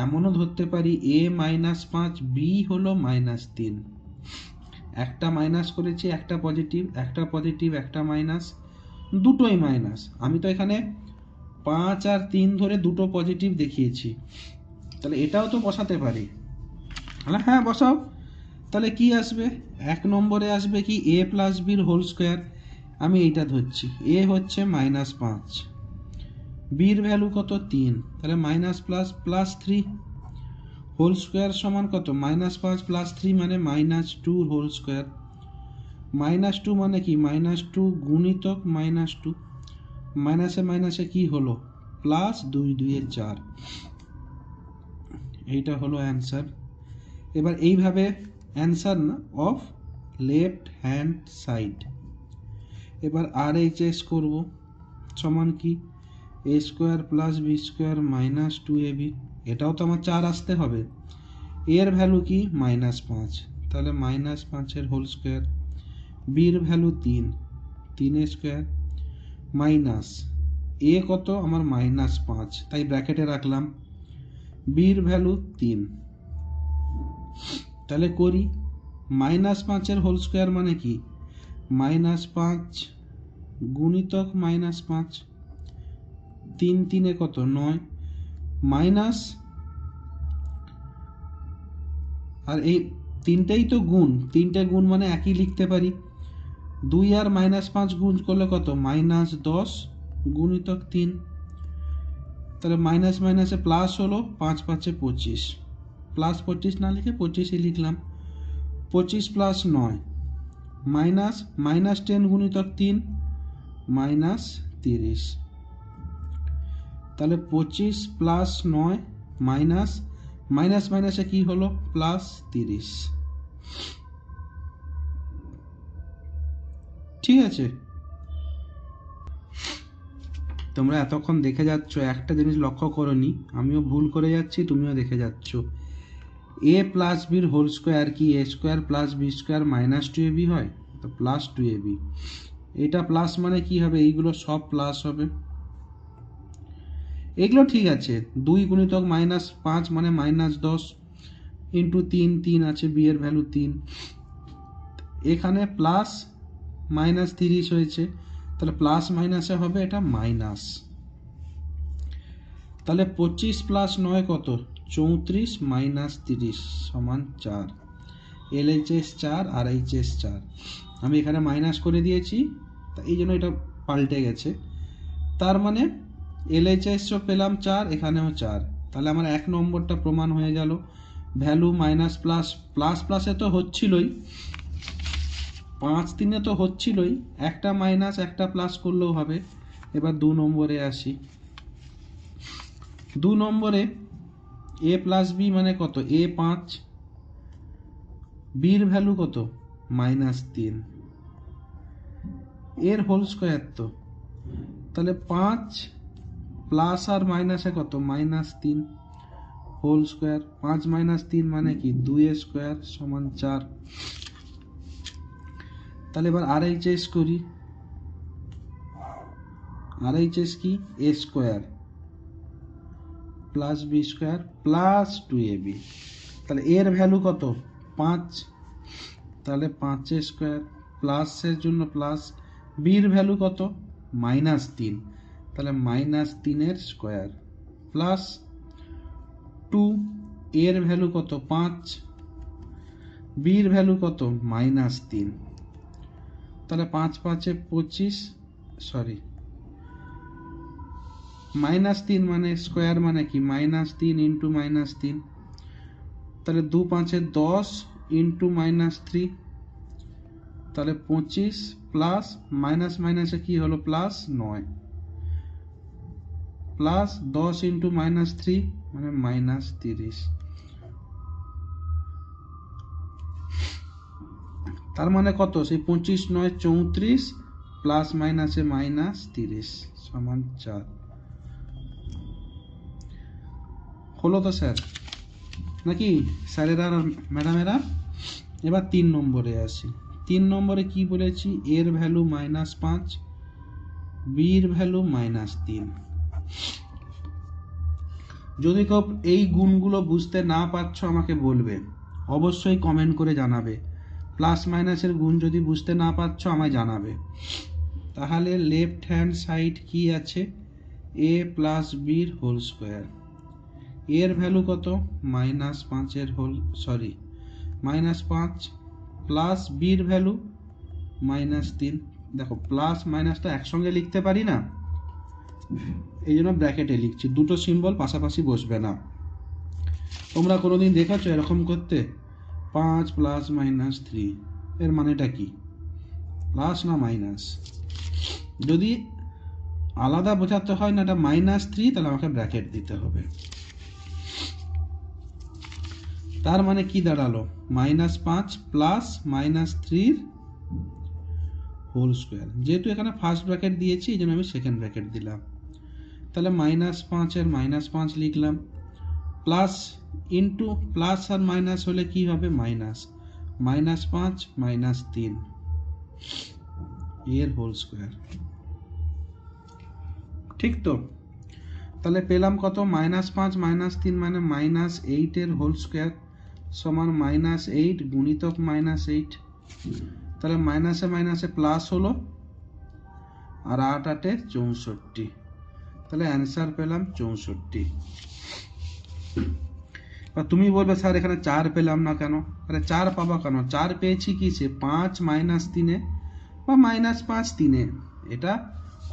এমনও ধরতে পারি এ -5, বি হলো -3। একটা মাইনাস করেছি, একটা পজিটিভ একটা মাইনাস, দুটোই মাইনাস। আমি তো এখানে 5 আর 3 ধরে দুটো পজিটিভ দেখিয়েছি, তাহলে এটাও তো বসাতে পারি। হ্যাঁ বসাও। তাহলে কি আসবে, 1 নম্বরে আসবে কি, এ প্লাস বির হোল স্কোয়ার, আমি এইটা ধরছি, এ হচ্ছে -5, বির ভ্যালু কত 3, তাহলে minus plus plus 3 whole square সমান কত, -5 প্লাস 3 মানে -2 হোল স্কোয়ার। -2 মানে কি, -2 গুণিতক -2, মাইনাসে মাইনাসে কি হলো প্লাস, 2 2 এ 4, এইটা হলো অ্যান্সার। এবার এইভাবে অ্যান্সার না, অফ লেফট হ্যান্ড সাইড। এবার RHS করব, সমান কি, a square plus b square minus 2ab, এটাও তো আমার 4 আসতে হবে, এর ভ্যালু কি -5, তাহলে -5 হোল স্কোয়ার, বির ভ্যালু 3, 3 স্কোয়ার মাইনাস এ কত আমার -5, তাই ব্র্যাকেটে রাখলাম, বির ভ্যালু 3, তাহলে করি, -5 হোল স্কোয়ার মানে কি, -5 গুণিতক -5, 3 3 কত 9, মাইনাস, আর এই তিনটেই তো গুণ, 3টে গুণ মানে একই লিখতে পারি, 2 আর -5 গুণ করলে কত, -10 গুণিতক 3, তাহলে মাইনাস মাইনাসে প্লাস হলো, 5 5 25, প্লাস 25 না লিখে 25ই লিখলাম, 25 প্লাস 9 মাইনাস -10 গুণিতক 3 -30, তাহলে 25 প্লাস 9 মাইনাস মাইনাসে কি হলো প্লাস 30। ঠিক আছে, তোমরা এতক্ষণ দেখে যাচ্ছ, একটা জিনিস লক্ষ্য করোনি, আমিও ভুল করে যাচ্ছি, তুমিও দেখে যাচ্ছ, এ প্লাস বির হোল স্কোয়ার কি a square plus b square -2ab হয়, তো প্লাস 2ab, এটা প্লাস মানে কি হবে, এইগুলো সব প্লাস হবে, এগুলো ঠিক আছে, 2 গুণিতক -5 মানে -10 ইন্টু 3, 3 আছে, বি এর ভ্যালু 3, এখানে প্লাস -30 হয়েছে, তাহলে প্লাস মাইনাসে হবে এটা মাইনাস, তাহলে 25 প্লাস 9 কত, 34 মাইনাস 30 সমান 4, LHS 4 RHS 4, আমি এখানে মাইনাস করে দিয়েছি, এই জন্য এটা পাল্টে গেছে, তার মানে এলএইচএসও পেলাম 4, এখানেও 4। তাহলে আমার 1 নম্বরটা প্রমাণ হয়ে গেল। ভ্যালু মাইনাস প্লাস, প্লাস প্লাসে তো হচ্ছিলই, 5 3 তো হচ্ছিলই, একটা মাইনাস একটা প্লাস করলেও হবে। এবার 2 নম্বরে আসি। 2 নম্বরে a প্লাস বি মানে কত? a 5, বির ভ্যালু কত? -3, এর হোল স্কোয়ার তো। তাহলে 5 প্লাস আর মাইনাসে কত? -3 হোল স্কোয়ার। 5 - 3 মানে কি? 2 স্কোয়ার সমান 4। তাহলে এবার আরএইচএস করি। আরএইচএস কি? a square plus b square plus 2ab। তাহলে এর ভ্যালু কত? 5, তাহলে 5 স্কোয়ার, প্লাসের জন্য প্লাস, বির ভ্যালু কত? -3, তাহলে -3 এর স্কোয়ার প্লাস 2, এর ভ্যালু কত? 5, বির ভ্যালু কত? -3, তাহলে 5 5 25, সরি -3 মানে স্কোয়ার মানে কি? -3 ইন্টু -3, তাহলে 2 5 10 ইন্টু -3, তাহলে 25 প্লাস মাইনাস মাইনাসে কি হলো? প্লাস 9, প্লাস 10 ইন্টু -3 মানে -30। তার মানে কত? সেই 25 9 34 প্লাস মাইনাসে -30 সমান 4। হলো তো স্যার, নাকি স্যারেরা আর ম্যাডামেরা? এবার 3 নম্বরে আসি। 3 নম্বরে কি বলেছি? এর ভ্যালু -5, বির ভ্যালু -3। যদি কেউ এই গুণগুলো বুঝতে না পারছো আমাকে বলবে, অবশ্যই কমেন্ট করে জানাবে। প্লাস মাইনাসের গুণ যদি বুঝতে না পারছো আমায় জানাবে। তাহলে লেফট হ্যান্ড সাইড কি আছে? a প্লাস বির হোল স্কোয়ার। এর ভ্যালু কত? -5 এর হোল, সরি -5 প্লাস বির ভ্যালু -3। দেখো প্লাস মাইনাসটা একসঙ্গে লিখতে পারি না, এই জন্য ব্র্যাকেটে লিখছি, দুটো সিম্বল পাশাপাশি বসবে না। তোমরা কোনোদিন দেখেছো এরকম করতে? 5 প্লাস -3 এর মানেটা কি? প্লাস না মাইনাস? যদি আলাদা বোঝাতে হয় না এটা -3, তাহলে আমাকে ব্র্যাকেট দিতে হবে। তার মানে কি দাঁড়ালো? -5 প্লাস -3 হোল স্কোয়ার। যেহেতু এখানে ফার্স্ট ব্র্যাকেট দিয়েছি এই জন্য আমি সেকেন্ড ব্র্যাকেট দিলাম। তাহলে -5 এর -5 লিখলাম, প্লাস ইন্টু প্লাস আর মাইনাস হলে কি হবে? মাইনাস, -5 -3 এর হোল স্কোয়ার। ঠিক তো? তাহলে পেলাম কত? -5 -3 মানে -8 এর হোল স্কোয়ার সমান -8 গুণিতক -8। তাহলে মাইনাসে মাইনাসে প্লাস হলো, আর 8 8 64, তাহলে অ্যান্সার পেলাম 64। তুমি বলবে স্যার এখানে 4 পেলাম না কেন? আরে 4 পাবা কেন? 4 পেয়েছি কিসে? 5 -3 বা -5 3, এটা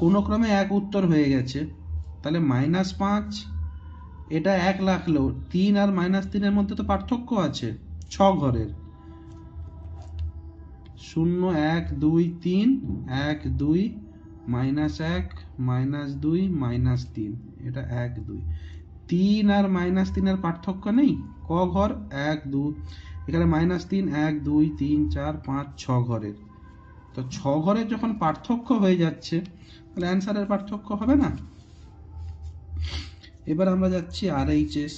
কোনো ক্রমে এক উত্তর হয়ে গেছে। তাহলে -5 এটা 1 লাগলেও 3 আর -3 এর মধ্যে তো পার্থক্য আছে 6 ঘরের। 0 1 2 3 1 2 -1 -2 -3, এটা 1 2, 3 আর -3 এর পার্থক্য নেই। ক ঘর? 1 2, এখানে -3 1 2 3 4 5 6 ঘরের। তো 6 ঘরের যখন পার্থক্য হয়ে যাচ্ছে তাহলে অ্যান্সারের পার্থক্য হবে না? এবার আমরা যাচ্ছি আরএইচএস।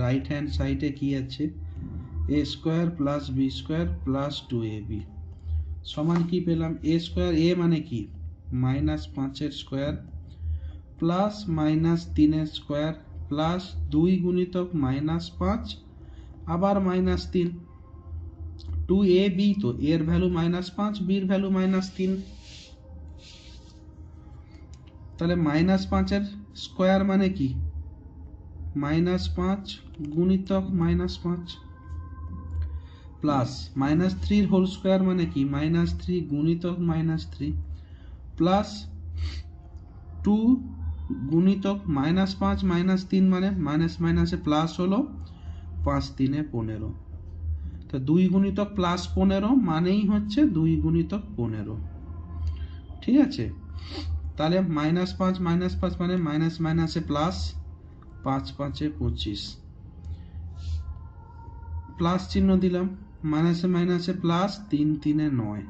রাইট হ্যান্ড সাইডে কি আছে? a square plus b square plus 2ab সমান কি পেলাম? a স্কোয়ার, a মানে কি? -5 এর স্কোয়ার প্লাস -3 এর স্কোয়ার প্লাস 2 গুণিতক -5 আবার -3, 2ab তো এর ভ্যালু -5, বির ভ্যালু -3, তাহলে -5 এর স্কোয়ার মানে কি? -5 গুণিতক -5 প্লাস -3 হোল স্কোয়ার মানে কি? -3 গুণিতক -3 প্লাস 2 গুণিতক -5 -3 মানে মাইনাস মাইনাসে প্লাস হলো, 5 3 15। তো 2 গুণিতক +15 মানেই হচ্ছে 2 গুণিতক 15। ঠিক আছে, তাহলে -5 -5 মানে মাইনাস মাইনাসে প্লাস, 5 5 25, প্লাস চিহ্ন দিলাম, মাইনাসে মাইনাসে প্লাস, 3 3 9,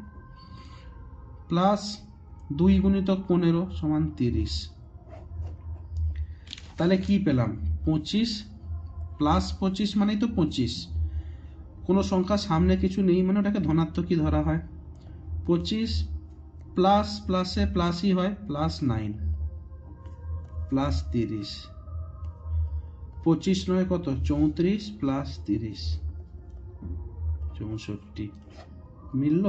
প্লাস 2 গুণিতক 15 সমান 30। তাহলে কি পেলাম? 25 প্লাস 25 মানেই তো 25, কোনো সংখ্যা সামনে কিছু নেই মানে ওটাকে ধনাত্মকই ধরা হয়। 25 প্লাস প্লাসে প্লাসই হয়, +9 প্লাস 30, 25 9 কত? 34 প্লাস 30 64, মিলল?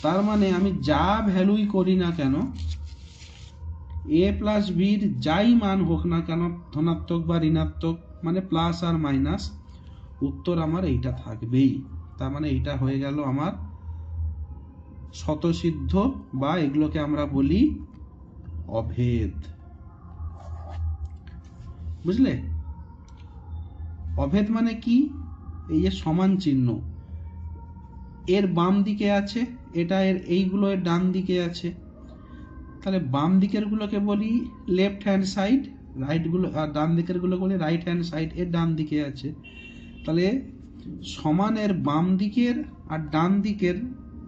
তার মানে আমি যা ভ্যালুই করি না কেন, a প্লাস বির যাই মান হোক না কেন, ধনাত্মক বা ঋণাত্মক মানে প্লাস আর মাইনাস, উত্তর আমার এইটা থাকবেই। তার মানে এইটা হয়ে গেল আমার স্বতঃসিদ্ধ, বা এগুলোকে আমরা বলি অভেদ। বুঝলে? অভেদ মানে কি? এই যে সমান চিহ্ন, এর বাম দিকে আছে, এটা এর এইগুলো এর ডান দিকে আছে, তাহলে বাম দিকের গুলোকে বলি লেফট হ্যান্ড সাইড, রাইট গুলো আর ডান দিকের গুলো বলি রাইট হ্যান্ড সাইড, এর ডান দিকে আছে। তাহলে সমানের বাম দিকের আর ডান দিকের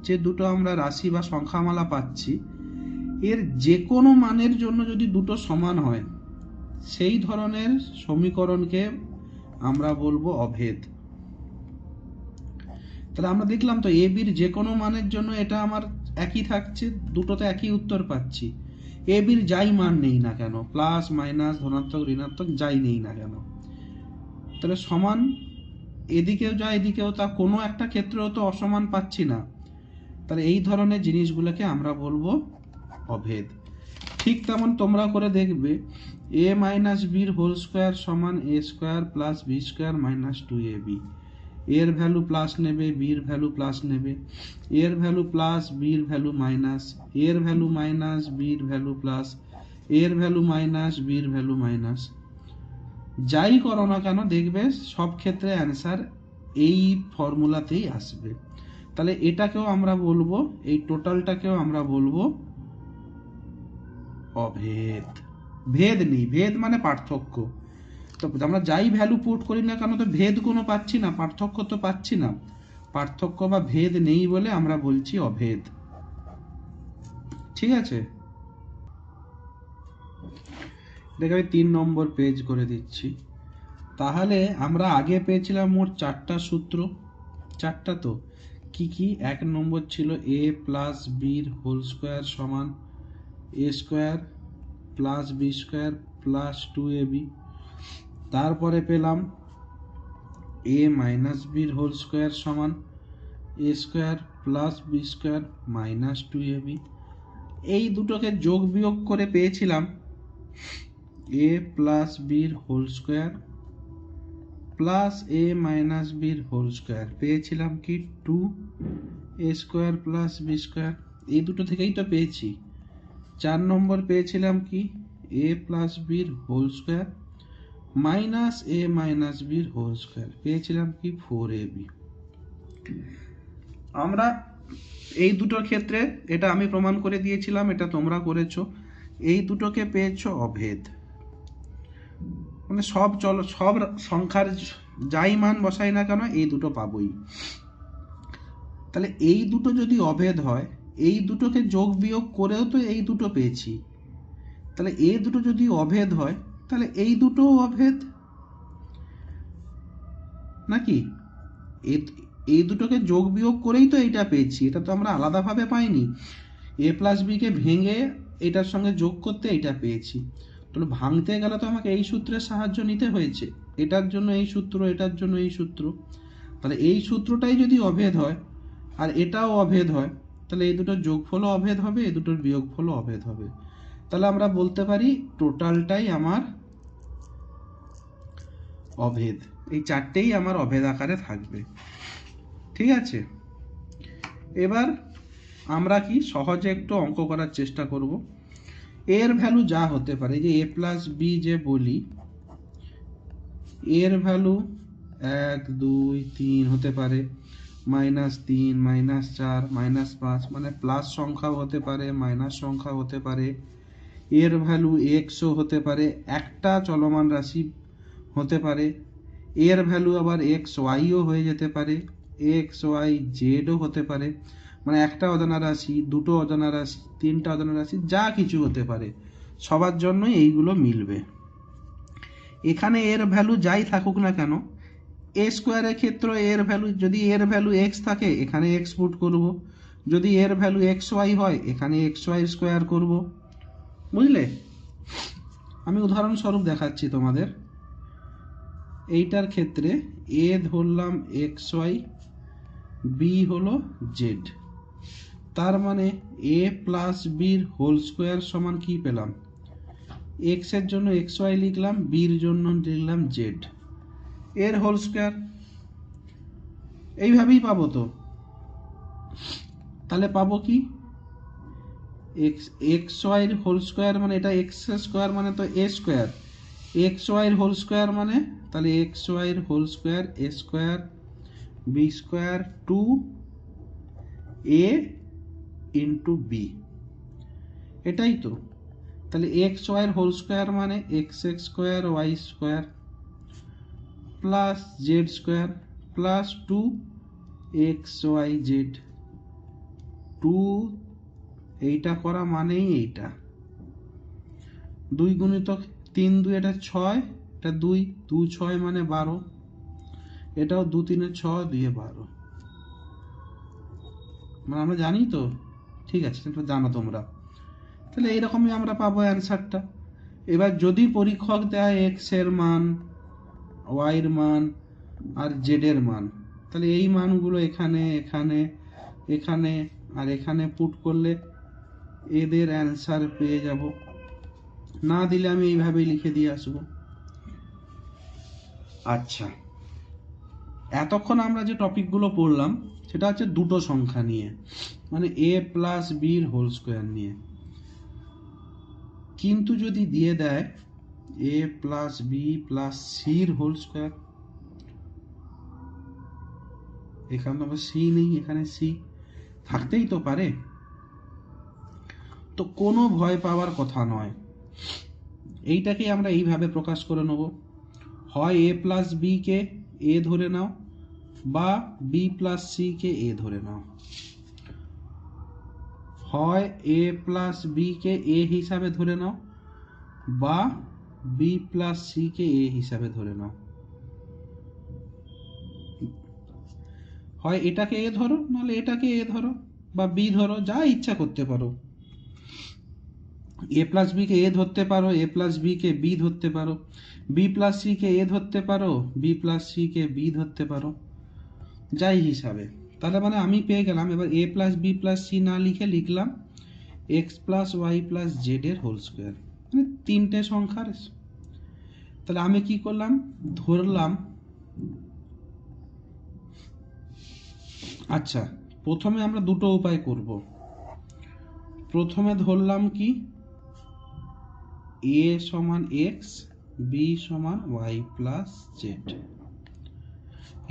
যে দুটো আমরা রাশি বা সংখ্যামালা পাচ্ছি, এর যে কোনো মানের জন্য যদি দুটো সমান হয়, সেই ধরনের সমীকরণকে আমরা বলবো অভেদ। তাহলে আমরা দেখলাম তো এ বির যে কোনো মানের জন্য এটা আমার একই থাকছে, দুটোতে একই উত্তর পাচ্ছি। এ বির যাই মান নেই না কেন, প্লাস মাইনাস ধনাত্মক ঋণাত্মক যাই নেই না কেন, তাহলে সমান এদিকেও যা এদিকেও তা, কোনো একটা ক্ষেত্রেও তো অসমান পাচ্ছি না। তাহলে এই ধরনের জিনিসগুলোকে আমরা বলবো অভেদ। ঠিক তেমন তোমরা করে দেখবে a মাইনাস বির হোল স্কোয়ার সমান a square plus b square minus 2ab, এর ভ্যালু প্লাস নেবে, বির ভ্যালু প্লাস নেবে, এর ভ্যালু প্লাস, বির ভ্যালু মাইনাস, এর ভ্যালু মাইনাস, বির ভ্যালু প্লাস, এর ভ্যালু মাইনাস, বির ভ্যালু মাইনাস। যাই করো না কেন দেখবে সব ক্ষেত্রে অ্যান্সার এই ফর্মুলাতেই আসবে। তাহলে এটাকেও আমরা বলবো, এই টোটালটাকেও আমরা বলবো অভেদ। ভেদ নেই, ভেদ মানে পার্থক্য। তো আমরা যাই ভ্যালু পুট করি না কেন তো ভেদ কোনো পাচ্ছি না, পার্থক্য তো পাচ্ছি না। পার্থক্য বা ভেদ নেই বলে আমরা বলছি অভেদ। ঠিক আছে, দেখে আমি 3 নম্বর পেজ করে দিচ্ছি। তাহলে আমরা আগে পেয়েছিলাম মোট 4টা সূত্র, 4টা তো কি কি? 1 নম্বর ছিল a প্লাস বির হোল স্কোয়ার সমান a square plus b square plus 2ab। তারপরে পেলাম a মাইনাস বির হোল স্কোয়ার সমান a square plus b square minus 2ab। এই দুটোকে যোগ বিয়োগ করে পেয়েছিলাম a প্লাস বির whole square plus a minus বির হোল স্কোয়ার, পেয়েছিলাম কি 2a square plus b square, এই দুটো থেকেই তো পেয়েছি। 4 নম্বর পেয়েছিলাম কি a প্লাস বির whole square minus a minus বির হোল স্কোয়ার, পেয়েছিলাম কি 4ab। আমরা এই দুটোর ক্ষেত্রে, এটা আমি প্রমাণ করে দিয়েছিলাম, এটা তোমরা করেছো, এই দুটোকে পেয়েছো অভেদ। মানে সব সংখ্যার যাই মান বসাই না কেন এই দুটো পাবোই। তাহলে এই দুটো যদি অভেদ হয়, এই দুটোকে যোগ বিয়োগ করেও তো এই দুটো পেয়েছি, তাহলে এই দুটো যদি অভেদ হয় তাহলে এই দুটোও অভেদ নাকি? এই দুটোকে যোগ বিয়োগ করেই তো এইটা পেয়েছি, এটা তো আমরা আলাদাভাবে পাইনি। a প্লাস বিকে ভেঙে এটার সঙ্গে যোগ করতে এইটা পেয়েছি। তাহলে ভাঙতে গেলে তো আমাকে এই সূত্রের সাহায্য নিতে হয়েছে, এটার জন্য এই সূত্র, এটার জন্য এই সূত্র। তাহলে এই সূত্রটাই যদি অভেদ হয় আর এটাও অভেদ হয়, তাহলে এই দুটোর যোগফলও অভেদ হবে, এই দুটোর বিয়োগফলও অভেদ হবে। তাহলে আমরা বলতে পারি টোটালটাই আমার অভেদ, এই চারটেই আমার অভেদ আকারে থাকবে। ঠিক আছে, এবার আমরা কি সহজে একটু অঙ্ক করার চেষ্টা করব। এর ভ্যালু যা হতে পারে, যে এ প্লাস বি যে বলি, এর ভ্যালু 1 2 3 হতে পারে, -3 -4 -5, মানে প্লাস সংখ্যাও হতে পারে, মাইনাস সংখ্যাও হতে পারে। এর ভ্যালু এক্সও হতে পারে, একটা চলমান রাশি হতে পারে। এর ভ্যালু আবার এক্স ওয়াইও হয়ে যেতে পারে, এক্স ওয়াই জেডও হতে পারে, মানে একটা অজানা রাশি, দুটো অজানা রাশি, তিনটা অজানা রাশি, যা কিছু হতে পারে, সবার জন্যই এইগুলো মিলবে। এখানে এর ভ্যালু যাই থাকুক না কেন, এ স্কোয়ারের ক্ষেত্রে এর ভ্যালু, যদি এর ভ্যালু এক্স থাকে এখানে এক্স পুট করব, যদি এর ভ্যালু এক্স ওয়াই হয় এখানে এক্স ওয়াই স্কোয়ার করব। বুঝলে? আমি উদাহরণস্বরূপ দেখাচ্ছি তোমাদের। এইটার ক্ষেত্রে এ ধরলাম এক্স ওয়াই, বি হলো জেড, তার মানে এ প্লাস বির হোল স্কোয়ার সমান কি পেলাম, এক্স এর জন্য এক্স ওয়াই লিখলাম, বির জন্য লিখলাম জেড, এর হোল স্কোয়ার। এইভাবেই পাবো তো। তাহলে পাবো কি, এক্স ওয়াইয়ের হোল স্কোয়ার মানে এটা এক্স স্কোয়ার মানে তো এ স্কোয়ার, এক্স ওয়াইয়ের হোল স্কোয়ার মানে তাহলে এক্স ওয়াইয়ের whole square a square b square two a into b, এটাই তো। তাহলে এক্স ওয়াইয়ের হোল স্কোয়ার মানে x x square y square plus z square plus two x y z, two এইটা করা মানেই এইটা, 2 গুণিতক 3 2 এটা 6, এটা 2 2 6 মানে 12, এটাও 2 3 6 2 12, মানে আমরা জানি তো। ঠিক আছে, এটা জানো তোমরা। তাহলে এইরকমই আমরা পাবো অ্যান্সারটা। এবার যদি পরীক্ষক দেয় এক্স এর মান, ওয়াই এর মান আর জেড এর মান, তাহলে এই মানগুলো এখানে এখানে এখানে আর এখানে পুট করলে এদের অ্যান্সার পেয়ে যাব। না দিলে আমি এইভাবেই লিখে দিয়ে আসবো। আচ্ছা, এতক্ষণ আমরা যে টপিকগুলো পড়লাম সেটা হচ্ছে দুটো সংখ্যা নিয়ে, মানে এ প্লাস বির হোল স্কোয়ার নিয়ে। কিন্তু যদি দিয়ে দেয় এ প্লাস বি প্লাস সির হোল স্কোয়ার, এখানে তো সি নেই, এখানে সি থাকতেই তো পারে, তো কোনো ভয় পাওয়ার কথা নয়। এইটাকে আমরা এইভাবে প্রকাশ করে নেব, হয় এ প্লাস বি কে এ ধরে নাও বা বি প্লাস সি কে এ ধরে নাও, হয় এ প্লাস বি কে এ হিসাবে ধরে নাও বা বি প্লাস সি কে এ হিসাবে ধরে নাও, হয় এটাকে এ ধরো নাহলে এটাকে এ ধরো বা বি ধরো, যা ইচ্ছা করতে পারো। এ প্লাস বি কে এ ধরতে পারো, এ প্লাস বি কে বি ধরতে পারো, বি প্লাস সি কে এ ধরতে পারো, B plus C K B ধরতে পারো, যাই হিসাবে। তাহলে মানে আমি পেয়ে গেলাম, এবার a plus b plus c না লিখে লিখলাম x plus y plus z এর হোল স্কোয়ার, মানে তিনটে সংখ্যার। তাহলে আমি কি করলাম, ধরলাম, আচ্ছা প্রথমে আমরা দুটো উপায় করব। প্রথমে ধরলাম কি এ সমান এক্স, বি সমান ওয়াই প্লাস জেড,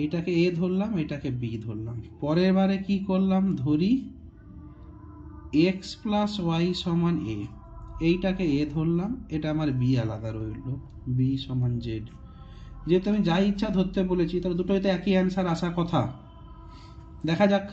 এইটাকে এ ধরলাম, এটাকে বি ধরলাম। পরের বারে কি করলাম, ধরি এক্স প্লাস ওয়াই সমান এ, এইটাকে এ ধরলাম, এটা আমার বি আলাদা রইল, বি সমান জেড। যেহেতু আমি যা ইচ্ছা ধরতে বলেছি তাহলে দুটোই তো একই অ্যান্সার আসার কথা। দেখা যাক।